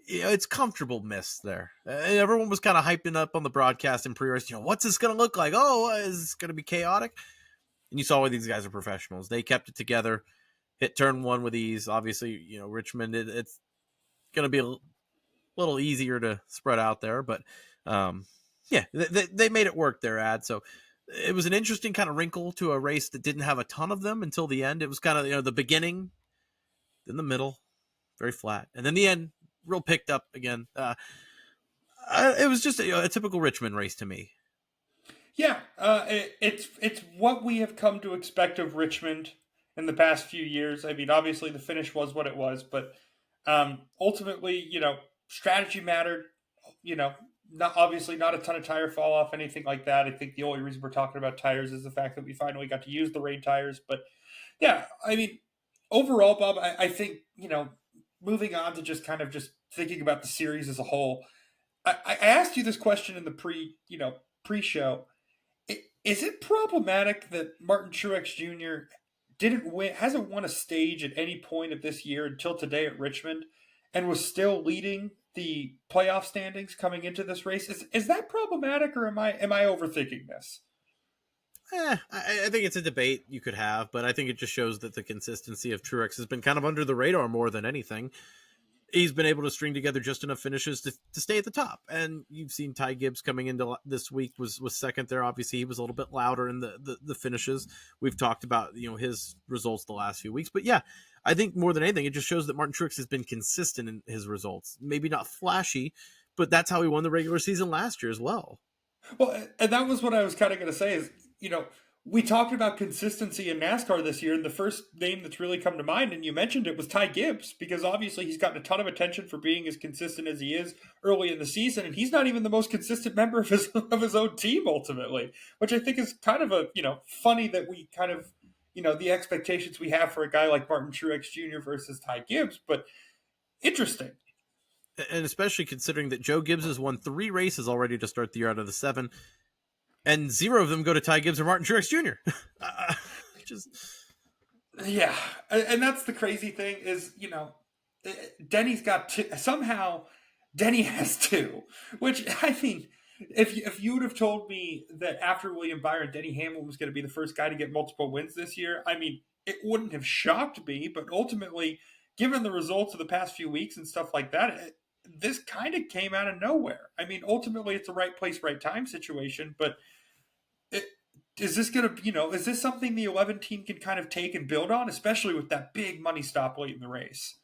it's comfortable mist there. Everyone was kind of hyping up on the broadcast in pre-race. What's this gonna look like? Oh, is this gonna be chaotic? And you saw why these guys are professionals. They kept it together, hit turn one with ease. Obviously, Richmond, it's gonna be a little easier to spread out there, but yeah, they made it work there, Ad. So it was an interesting kind of wrinkle to a race that didn't have a ton of them until the end. It was kind of the beginning, then the middle, very flat, and then the end, real picked up again. It was just a typical Richmond race to me. Yeah, it's what we have come to expect of Richmond in the past few years. I mean, obviously the finish was what it was, but ultimately, strategy mattered. Not a ton of tire fall off, anything like that. I think the only reason we're talking about tires is the fact that we finally got to use the rain tires. But yeah, I mean, overall, Bob, I think moving on to just thinking about the series as a whole. I asked you this question in the pre-show. Is it problematic that Martin Truex Jr. hasn't won a stage at any point of this year until today at Richmond, and was still leading the playoff standings coming into this race? Is that problematic, or am I overthinking this? I think it's a debate you could have, but I think it just shows that the consistency of Truex has been kind of under the radar more than anything. He's been able to string together just enough finishes to stay at the top. And you've seen Ty Gibbs coming into this week was second there. Obviously, he was a little bit louder in the finishes. We've talked about his results the last few weeks. But yeah, I think more than anything, it just shows that Martin Truex has been consistent in his results. Maybe not flashy, but that's how he won the regular season last year as well. Well, and that was what I was kind of going to say is, we talked about consistency in NASCAR this year, and the first name that's really come to mind, and you mentioned it, was Ty Gibbs, because obviously he's gotten a ton of attention for being as consistent as he is early in the season, and he's not even the most consistent member of his own team ultimately, which I think is kind of funny that we kind of, the expectations we have for a guy like Martin Truex Jr. versus Ty Gibbs, but interesting. And especially considering that Joe Gibbs has won 3 races already to start the year out of the 7. And 0 of them go to Ty Gibbs or Martin Truex Jr. Yeah, and that's the crazy thing is, Denny's got 2. Somehow, Denny has 2, which, I mean, if you would have told me that after William Byron, Denny Hamlin was going to be the first guy to get multiple wins this year, I mean, it wouldn't have shocked me, but ultimately, given the results of the past few weeks and stuff like that, this kind of came out of nowhere. I mean, ultimately, it's a right place, right time situation, but is this going to, is this something the 11 team can kind of take and build on, especially with that big money stop late in the race?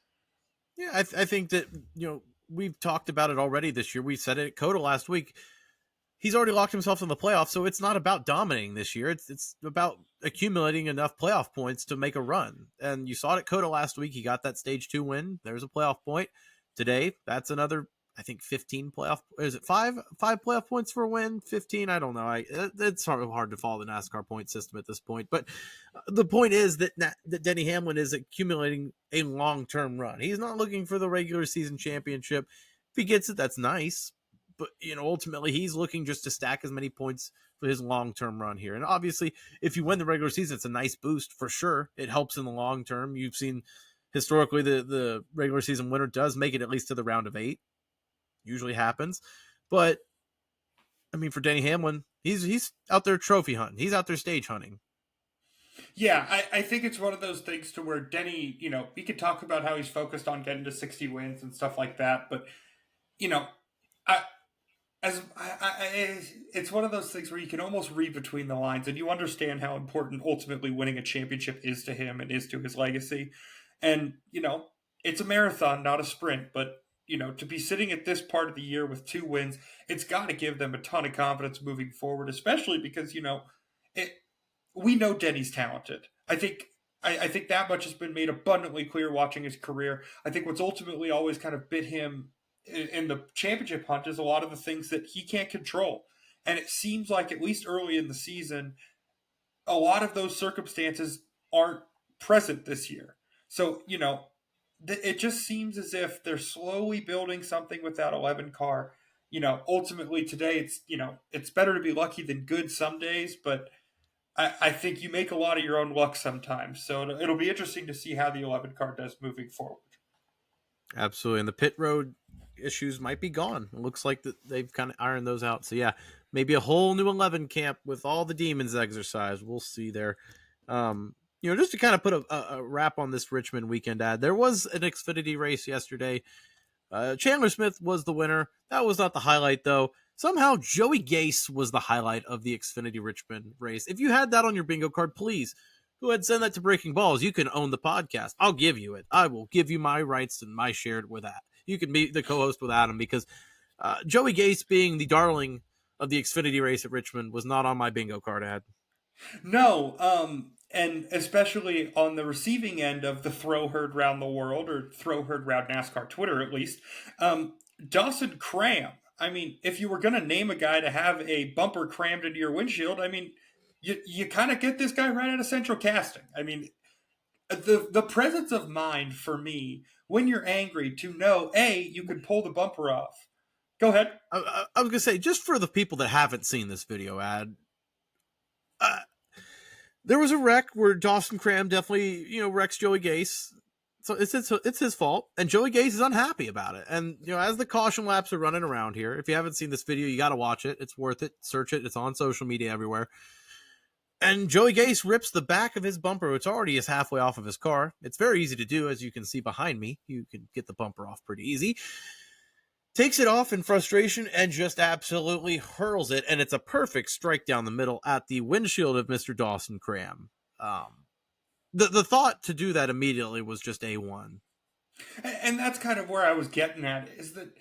Yeah, I think that, we've talked about it already this year. We said it at COTA last week. He's already locked himself in the playoffs, so it's not about dominating this year. It's about accumulating enough playoff points to make a run. And you saw it at COTA last week. He got that stage 2 win. There's a playoff point. Today, that's another, I think, 15 playoff. Is it 5 playoff points for a win? 15? I don't know. It's hard to follow the NASCAR point system at this point. But the point is that Denny Hamlin is accumulating a long-term run. He's not looking for the regular season championship. If he gets it, that's nice. But, ultimately, he's looking just to stack as many points for his long-term run here. And obviously, if you win the regular season, it's a nice boost for sure. It helps in the long term. You've seen historically the regular season winner does make it at least to the round of 8. Usually happens. But, I mean, for Denny Hamlin, he's out there trophy hunting. He's out there stage hunting. Yeah, I think it's one of those things to where Denny, he could talk about how he's focused on getting to 60 wins and stuff like that. But, it's one of those things where you can almost read between the lines and you understand how important ultimately winning a championship is to him and is to his legacy. And, it's a marathon, not a sprint, but, to be sitting at this part of the year with 2 wins, it's got to give them a ton of confidence moving forward, especially because, we know Denny's talented. I think that much has been made abundantly clear watching his career. I think what's ultimately always kind of bit him in the championship hunt is a lot of the things that he can't control. And it seems like, at least early in the season, a lot of those circumstances aren't present this year. So, it just seems as if they're slowly building something with that 11 car. Ultimately today, it's better to be lucky than good some days, but I think you make a lot of your own luck sometimes. So it'll be interesting to see how the 11 car does moving forward. Absolutely. And the pit road issues might be gone. It looks like that they've kind of ironed those out. So yeah, maybe a whole new 11 camp with all the demons exercised. We'll see there. Just to kind of put a wrap on this Richmond weekend ad, there was an Xfinity race yesterday. Chandler Smith was the winner. That was not the highlight, though. Somehow, Joey Gase was the highlight of the Xfinity Richmond race. If you had that on your bingo card, please go ahead and send that to Breaking Balls. You can own the podcast. I'll give you it. I will give you my rights and my share with that. You can be the co-host with Adam, because Joey Gase being the darling of the Xfinity race at Richmond was not on my bingo card ad. No, and especially on the receiving end of the throw heard round the world, or throw heard round NASCAR Twitter at least, Dawson Cram. I mean, if you were going to name a guy to have a bumper crammed into your windshield, I mean, you kind of get this guy right out of Central Casting. I mean, the presence of mind for me when you're angry to know, you can pull the bumper off. Go ahead. I was going to say, just for the people that haven't seen this video ad, there was a wreck where Dawson Cram definitely, wrecks Joey Gase. So it's his fault, and Joey Gase is unhappy about it. And, as the caution laps are running around here, if you haven't seen this video, you got to watch it. It's worth it. Search it. It's on social media everywhere. And Joey Gase rips the back of his bumper, which already is halfway off of his car. It's very easy to do, as you can see behind me. You can get the bumper off pretty easy. Takes it off in frustration and just absolutely hurls it, and it's a perfect strike down the middle at the windshield of Mr. Dawson Cram. The thought to do that immediately was just A1. And that's kind of where I was getting at, is that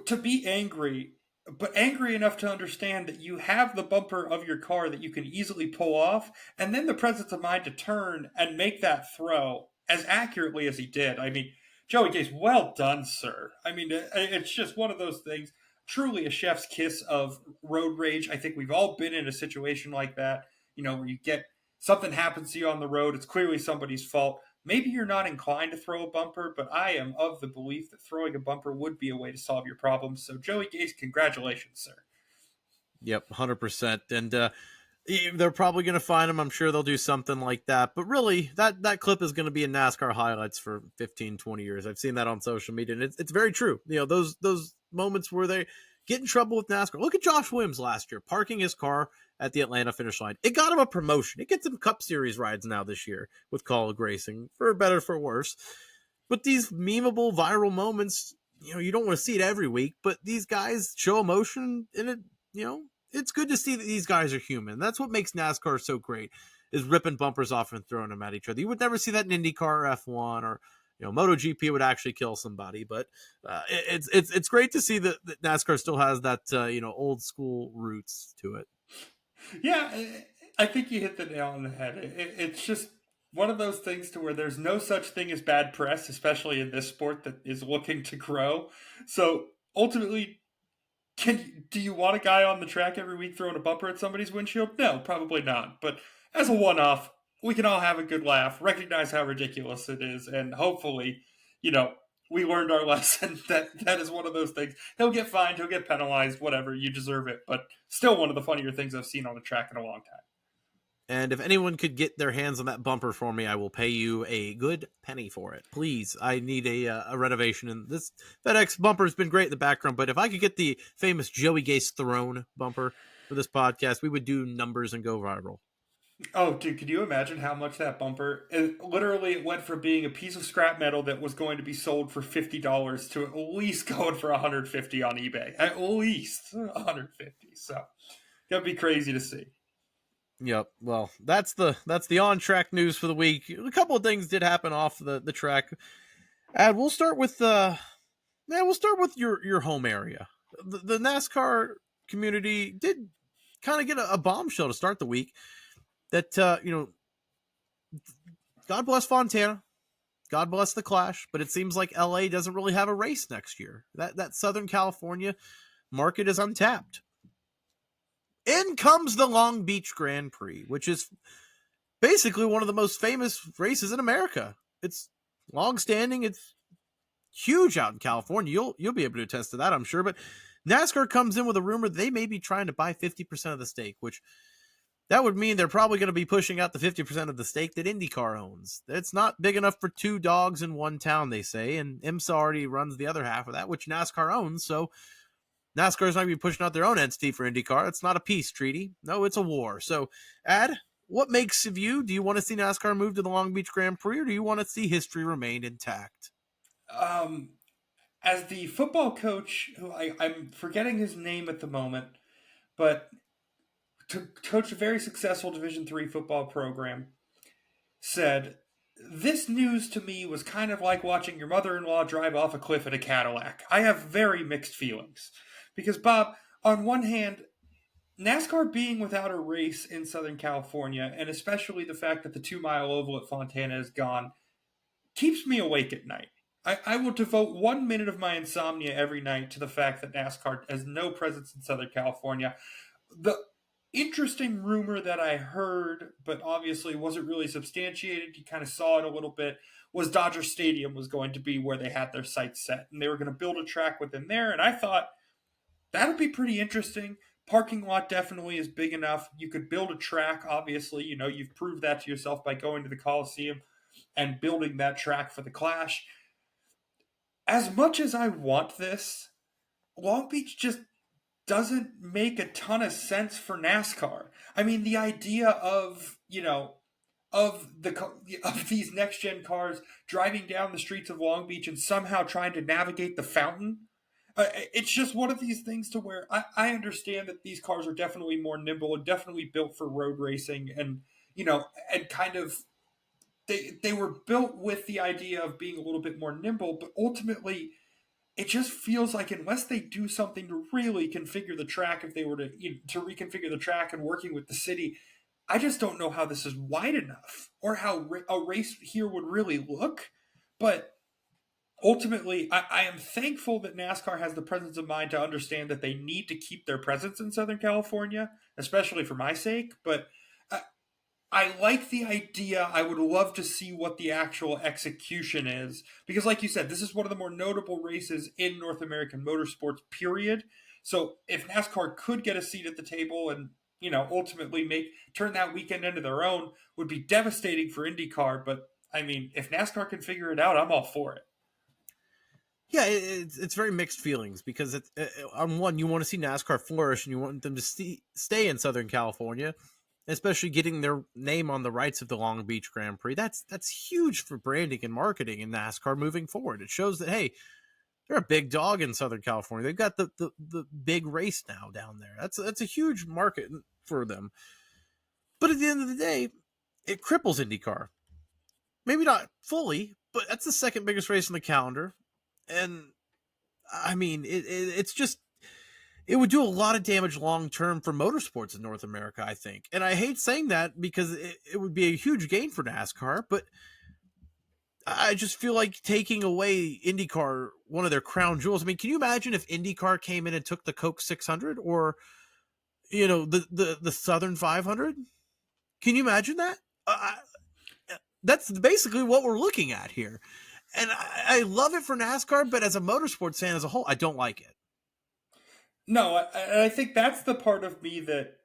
to be angry, but angry enough to understand that you have the bumper of your car that you can easily pull off, and then the presence of mind to turn and make that throw as accurately as he did. I mean, Joey Gase, well done, sir. I mean, it's just one of those things, truly a chef's kiss of road rage. I think we've all been in a situation like that, where you get something happens to you on the road. It's clearly somebody's fault. Maybe you're not inclined to throw a bumper, but I am of the belief that throwing a bumper would be a way to solve your problems. So, Joey Gase, congratulations, sir. Yep, 100%. And they're probably going to find him. I'm sure they'll do something like that. But really, that clip is going to be in NASCAR highlights for 15, 20 years. I've seen that on social media, and it's very true. Those moments where they get in trouble with NASCAR. Look at Josh Williams last year, parking his car at the Atlanta finish line. It got him a promotion. It gets him Cup Series rides now this year with Kaulig Racing, for better, for worse. But these memeable, viral moments, you don't want to see it every week, but these guys show emotion, and it, it's good to see that these guys are human. That's what makes NASCAR so great, is ripping bumpers off and throwing them at each other. You would never see that in IndyCar or F1, or MotoGP would actually kill somebody. But it's great to see that NASCAR still has that old school roots to it. Yeah, I think you hit the nail on the head. It's just one of those things to where there's no such thing as bad press, especially in this sport that is looking to grow. So ultimately, do you want a guy on the track every week throwing a bumper at somebody's windshield? No, probably not. But as a one-off, we can all have a good laugh, recognize how ridiculous it is, and hopefully, we learned our lesson that is one of those things. He'll get fined, he'll get penalized, whatever, you deserve it. But still one of the funnier things I've seen on the track in a long time. And if anyone could get their hands on that bumper for me, I will pay you a good penny for it. Please, I need a renovation. And this FedEx bumper has been great in the background, but if I could get the famous Joey Gase throne bumper for this podcast, we would do numbers and go viral. Oh, dude, could you imagine how much that bumper... It went from being a piece of scrap metal that was going to be sold for $50 to at least going for $150 on eBay. At least $150. So, that'd be crazy to see. Yep. Well, that's the on track news for the week. A couple of things did happen off the track. And we'll start with your home area. The NASCAR community did kind of get a bombshell to start the week. That God bless Fontana, God bless the Clash, but it seems like LA doesn't really have a race next year. That Southern California market is untapped. In comes the Long Beach Grand Prix, which is basically one of the most famous races in America. It's long-standing. It's huge out in California. You'll be able to attest to that, I'm sure. But NASCAR comes in with a rumor they may be trying to buy 50% of the stake, which that would mean they're probably going to be pushing out the 50% of the stake that IndyCar owns. It's not big enough for two dogs in one town, they say, and IMSA already runs the other half of that, which NASCAR owns. So NASCAR's not going to be pushing out their own entity for IndyCar. It's not a peace treaty. No, it's a war. So, Ad, what makes of you? Do you want to see NASCAR move to the Long Beach Grand Prix, or do you want to see history remain intact? As the football coach, who I'm forgetting his name at the moment, but to coach a very successful Division III football program, said, "This news to me was kind of like watching your mother-in-law drive off a cliff in a Cadillac. I have very mixed feelings." Because, Bob, on one hand, NASCAR being without a race in Southern California, and especially the fact that the 2 Mile Oval at Fontana is gone, keeps me awake at night. I will devote 1 minute of my insomnia every night to the fact that NASCAR has no presence in Southern California. The interesting rumor that I heard, but obviously wasn't really substantiated, you kind of saw it a little bit, was Dodger Stadium was going to be where they had their sights set. And they were going to build a track within there. And I thought, that'll be pretty interesting. Parking lot definitely is big enough. You could build a track, obviously. You've proved that to yourself by going to the Coliseum and building that track for the Clash. As much as I want this, Long Beach just doesn't make a ton of sense for NASCAR. I mean, the idea of these next gen cars driving down the streets of Long Beach and somehow trying to navigate the fountain. It's just one of these things to where I understand that these cars are definitely more nimble and definitely built for road racing, and and kind of they were built with the idea of being a little bit more nimble, but ultimately it just feels like unless they do something to really configure the track, if they were to reconfigure the track and working with the city, I just don't know how this is wide enough or how a race here would really look. But ultimately, I am thankful that NASCAR has the presence of mind to understand that they need to keep their presence in Southern California, especially for my sake. But I like the idea. I would love to see what the actual execution is. Because, like you said, this is one of the more notable races in North American motorsports, period. So, if NASCAR could get a seat at the table and, ultimately turn that weekend into their own, would be devastating for IndyCar. But, I mean, if NASCAR can figure it out, I'm all for it. Yeah, it's very mixed feelings because on one, you want to see NASCAR flourish and you want them to stay in Southern California, especially getting their name on the rights of the Long Beach Grand Prix. That's huge for branding and marketing in NASCAR moving forward. It shows that, hey, they're a big dog in Southern California. They've got the big race now down there. That's a huge market for them. But at the end of the day, it cripples IndyCar. Maybe not fully, but that's the second biggest race on the calendar. And I mean, it's just, it would do a lot of damage long term for motorsports in North America, I think. And I hate saying that because it would be a huge gain for NASCAR, but I just feel like taking away IndyCar, one of their crown jewels. I mean, can you imagine if IndyCar came in and took the Coke 600 or, the Southern 500? Can you imagine that? That's basically what we're looking at here. And I love it for NASCAR, but as a motorsports fan as a whole, I don't like it. No, I think that's the part of me that,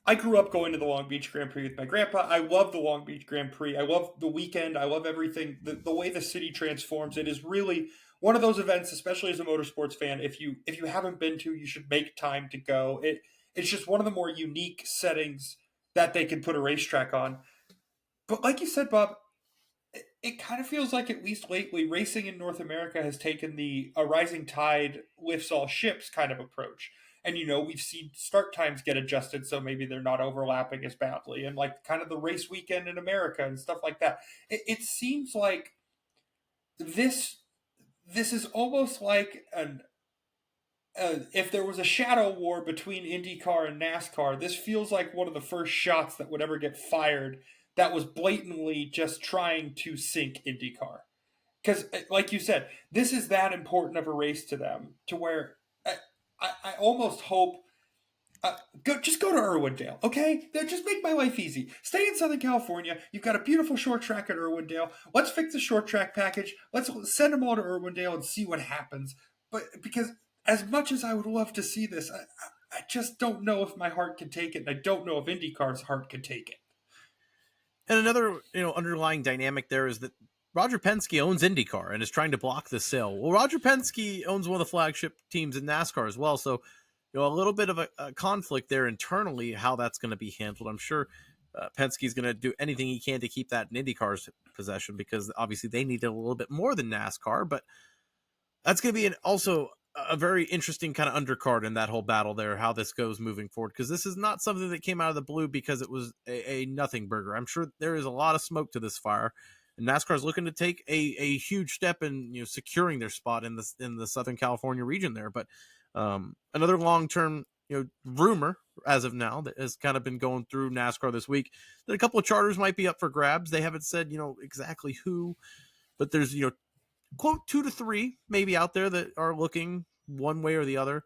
I grew up going to the Long Beach Grand Prix with my grandpa. I love the Long Beach Grand Prix. I love the weekend. I love everything. The way the city transforms. It is really one of those events, especially as a motorsports fan. If you haven't been to, you should make time to go. It's just one of the more unique settings that they can put a racetrack on. But like you said, Bob, it kind of feels like, at least lately, racing in North America has taken the "a rising tide lifts all ships" kind of approach. And, we've seen start times get adjusted, so maybe they're not overlapping as badly. And like kind of the race weekend in America and stuff like that. It seems like this is almost like if there was a shadow war between IndyCar and NASCAR, this feels like one of the first shots that would ever get fired that was blatantly just trying to sink IndyCar. Because, like you said, this is that important of a race to them, to where I almost hope. Just go to Irwindale, okay? Just make my life easy. Stay in Southern California. You've got a beautiful short track at Irwindale. Let's fix the short track package. Let's send them all to Irwindale and see what happens. But because as much as I would love to see this, I just don't know if my heart can take it, and I don't know if IndyCar's heart can take it. And another, underlying dynamic there is that Roger Penske owns IndyCar and is trying to block the sale. Well, Roger Penske owns one of the flagship teams in NASCAR as well, so a little bit of a conflict there internally, how that's going to be handled. I'm sure Penske's going to do anything he can to keep that in IndyCar's possession, because obviously they need it a little bit more than NASCAR, but that's going to be also a very interesting kind of undercard in that whole battle there, how this goes moving forward, because this is not something that came out of the blue because it was a nothing burger. I'm sure there is a lot of smoke to this fire, and NASCAR is looking to take a huge step in securing their spot in the Southern California region there. But another long-term rumor as of now that has kind of been going through NASCAR this week, that a couple of charters might be up for grabs. They haven't said exactly who, but there's quote 2 to 3 maybe out there that are looking one way or the other.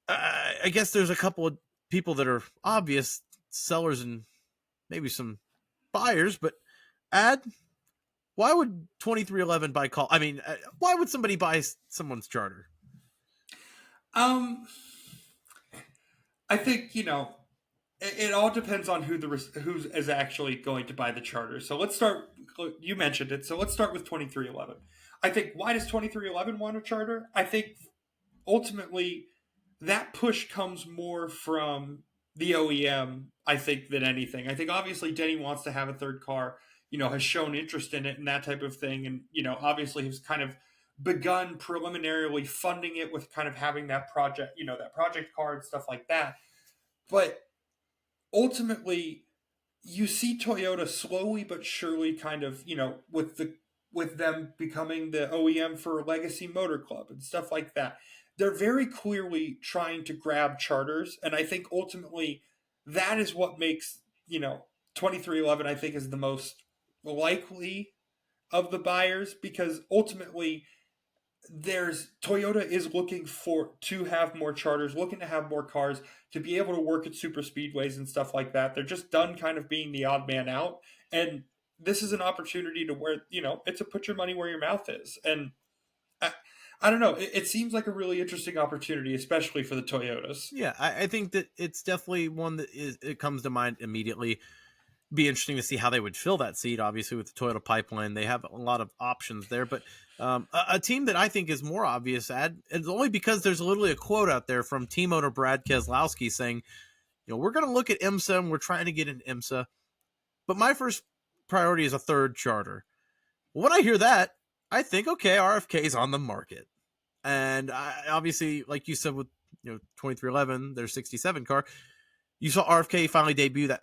I guess there's a couple of people that are obvious sellers and maybe some buyers, but why would 2311 buy call? I mean, why would somebody buy someone's charter? I think it all depends on who is actually going to buy the charter. So let's start. You mentioned it, so let's start with 2311. I think, why does 2311 want a charter? I think ultimately that push comes more from the OEM, I think, than anything. I think obviously Denny wants to have a third car, has shown interest in it and that type of thing, and obviously has kind of begun preliminarily funding it with kind of having that project, that project car and stuff like that. But ultimately, you see Toyota slowly but surely kind of, with them becoming the OEM for Legacy Motor Club and stuff like that. They're very clearly trying to grab charters, and I think ultimately that is what makes, 2311, I think, is the most likely of the buyers, because ultimately Toyota is looking to have more charters, looking to have more cars, to be able to work at super speedways and stuff like that. They're just done kind of being the odd man out, and this is an opportunity to where it's a put your money where your mouth is. And I don't know, it seems like a really interesting opportunity, especially for the Toyotas. Yeah, I think that it's definitely one that it comes to mind immediately. Be interesting to see how they would fill that seat. Obviously, with the Toyota pipeline, they have a lot of options there. But a team that I think is more obvious, it's only because there's literally a quote out there from team owner Brad Keselowski saying, we're going to look at IMSA and we're trying to get an IMSA, but my first priority is a third charter. When I hear that, I think, okay, RFK is on the market. And obviously, like you said, with 2311, their 67 car, you saw RFK finally debut that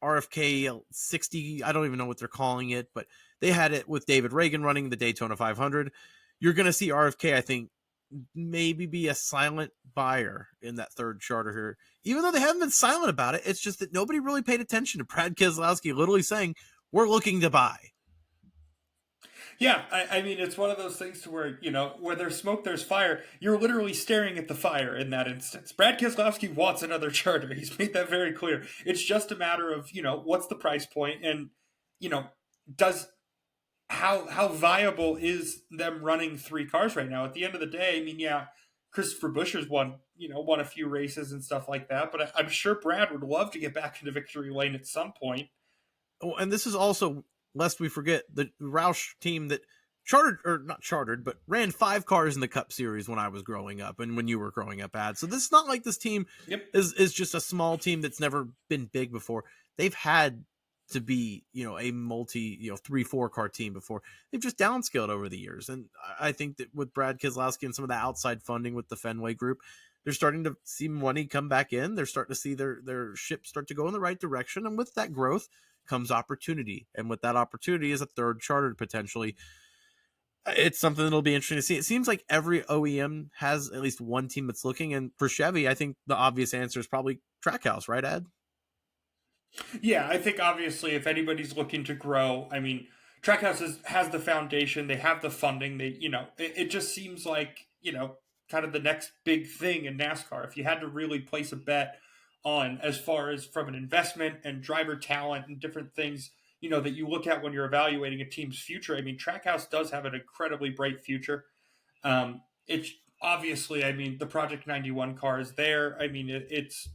RFK 60, I don't even know what they're calling it, but they had it with David Reagan running the Daytona 500. You're going to see RFK, I think, maybe be a silent buyer in that third charter here. Even though they haven't been silent about it, it's just that nobody really paid attention to Brad Keselowski literally saying, we're looking to buy. Yeah, I mean, it's one of those things to where, where there's smoke, there's fire. You're literally staring at the fire in that instance. Brad Keselowski wants another charter. He's made that very clear. It's just a matter of, what's the price point, and, how viable is them running 3 cars right now? At the end of the day, I mean, yeah, Christopher Buescher's won a few races and stuff like that, but I'm sure Brad would love to get back into victory lane at some point. Oh, and this is also, lest we forget, the Roush team that not ran 5 cars in the Cup Series when I was growing up and when you were growing up, Ad. So this is not like this team is just a small team that's never been big before. They've had to be, a multi, 3-4 car team before. They've just downscaled over the years. And I think that with Brad Keselowski and some of the outside funding with the Fenway Group, they're starting to see money come back in. They're starting to see their ship start to go in the right direction. And with that growth comes opportunity. And with that opportunity is a third charter potentially. It's something that'll be interesting to see. It seems like every OEM has at least one team that's looking. And for Chevy, I think the obvious answer is probably Trackhouse, right, Ed? Yeah, I think obviously if anybody's looking to grow, I mean, has the foundation, they have the funding, it just seems like, kind of the next big thing in NASCAR. If you had to really place a bet on as far as from an investment and driver talent and different things, that you look at when you're evaluating a team's future, I mean, Trackhouse does have an incredibly bright future. It's obviously, I mean, the Project 91 car is there. I mean, it's,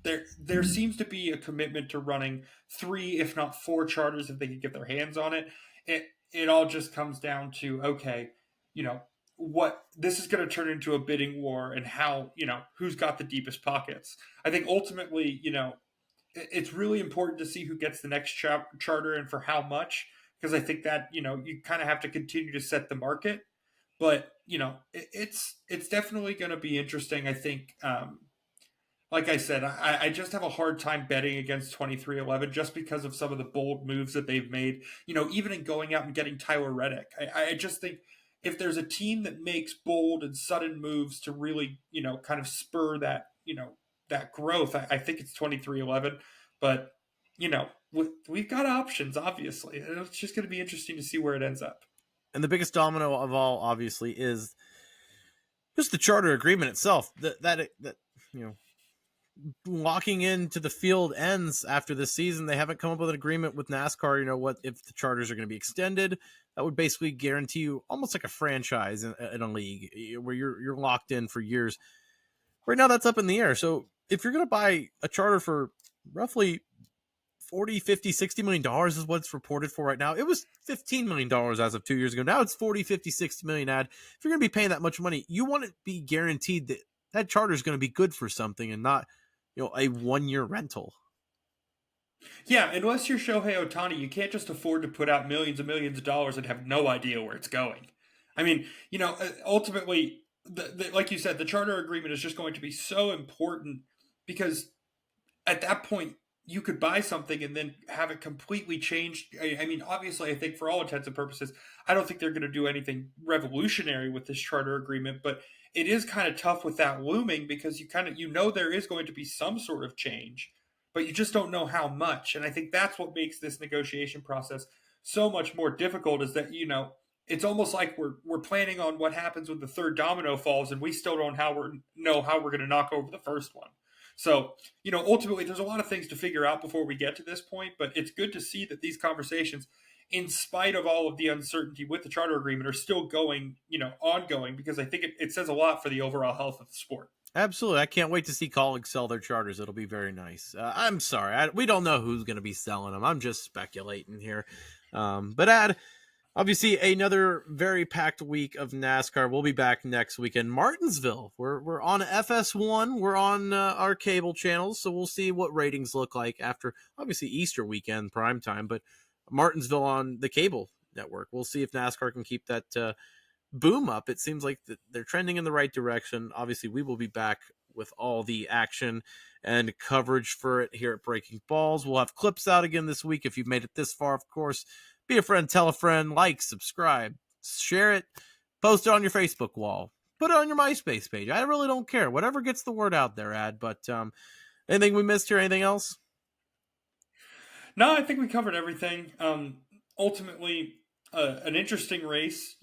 there seems to be a commitment to running 3, if not 4 charters if they can get their hands on it. It all just comes down to, okay, what this is going to turn into a bidding war, and how, who's got the deepest pockets. I think ultimately, it's really important to see who gets the next charter and for how much, because I think that, you kind of have to continue to set the market. But, it's definitely going to be interesting. I think, like I said, I just have a hard time betting against 2311 just because of some of the bold moves that they've made. Even in going out and getting Tyler Reddick, I just think if there's a team that makes bold and sudden moves to really, kind of spur that, that growth, I think it's 2311. But, we've got options, obviously. And it's just going to be interesting to see where it ends up. And the biggest domino of all, obviously, is just the charter agreement itself. That locking into the field ends after this season. They haven't come up with an agreement with NASCAR. What if the charters are going to be extended? That would basically guarantee you almost like a franchise in a league where you're locked in for years. Right now, that's up in the air. So if you're going to buy a charter for roughly 40, 50, 60 million dollars is what it's reported for right now. It was $15 million as of 2 years ago. Now it's 40, 50, 60 million. Ad. If you're going to be paying that much money, you want to be guaranteed that that charter is going to be good for something and not, a 1-year rental. Yeah, unless you're Shohei Ohtani, you can't just afford to put out millions and millions of dollars and have no idea where it's going. I mean, ultimately, like you said, the charter agreement is just going to be so important, because at that point, you could buy something and then have it completely changed. I mean, obviously, I think for all intents and purposes, I don't think they're going to do anything revolutionary with this charter agreement, but it is kind of tough with that looming, because there is going to be some sort of change, but you just don't know how much. And I think that's what makes this negotiation process so much more difficult, is that, it's almost like we're planning on what happens when the third domino falls, and we still don't know how we're going to knock over the first one. So, ultimately, there's a lot of things to figure out before we get to this point, but it's good to see that these conversations, in spite of all of the uncertainty with the charter agreement, are still going, ongoing, because I think it says a lot for the overall health of the sport. Absolutely. I can't wait to see colleagues sell their charters. It'll be very nice. I'm sorry. We don't know who's going to be selling them. I'm just speculating here. But obviously, another very packed week of NASCAR. We'll be back next week in Martinsville. We're on FS1. We're on our cable channels, so we'll see what ratings look like after, obviously, Easter weekend primetime, but Martinsville on the cable network. We'll see if NASCAR can keep that boom up. It seems like they're trending in the right direction. Obviously, we will be back with all the action and coverage for it here at Breaking Balls. We'll have clips out again this week. If you've made it this far, of course, be a friend, tell a friend, like, subscribe, share it, post it on your Facebook wall, put it on your MySpace page. I really don't care. Whatever gets the word out there, Ad. But anything we missed here? Anything else? No, I think we covered everything. Ultimately, an interesting race,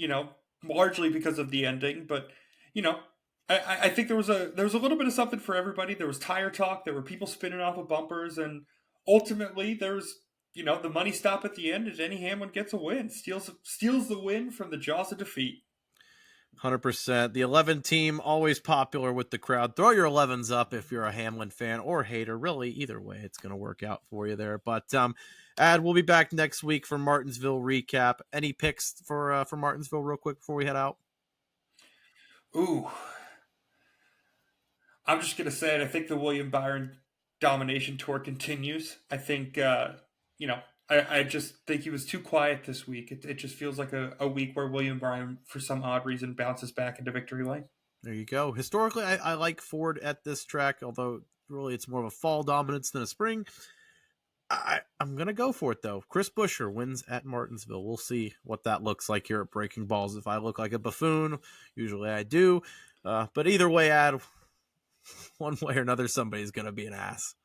largely because of the ending, but I think there was a little bit of something for everybody. There was tire talk. There were people spinning off of bumpers, and ultimately there was, the money stop at the end, and Denny Hamlin gets a win, steals the win from the jaws of defeat. 100%. The 11 team, always popular with the crowd. Throw your 11s up if you're a Hamlin fan or hater. Really, either way, it's going to work out for you there. But Ad, we'll be back next week for Martinsville recap. Any picks for Martinsville real quick before we head out? Ooh. I'm just going to say it. I think the William Byron domination tour continues. I think, I just think he was too quiet this week. It just feels like a week where William Byron, for some odd reason, bounces back into victory lane. There you go. Historically, I like Ford at this track, although really it's more of a fall dominance than a spring. I'm going to go for it, though. Chris Buescher wins at Martinsville. We'll see what that looks like here at Breaking Balls. If I look like a buffoon, usually I do. But either way, one way or another, somebody's going to be an ass.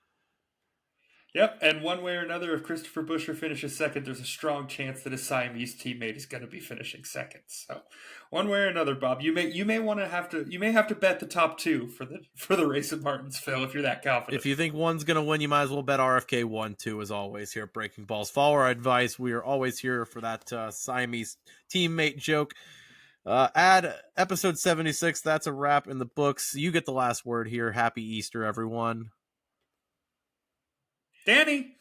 Yep, and one way or another, if Christopher Buescher finishes second, there's a strong chance that his Siamese teammate is going to be finishing second. So, one way or another, Bob, you may have to bet the top two for the race at Martinsville if you're that confident. If you think one's going to win, you might as well bet RFK 1-2 as always here at Breaking Balls. Follow our advice. We are always here for that Siamese teammate joke. Add episode 76. That's a wrap in the books. You get the last word here. Happy Easter, everyone. Danny!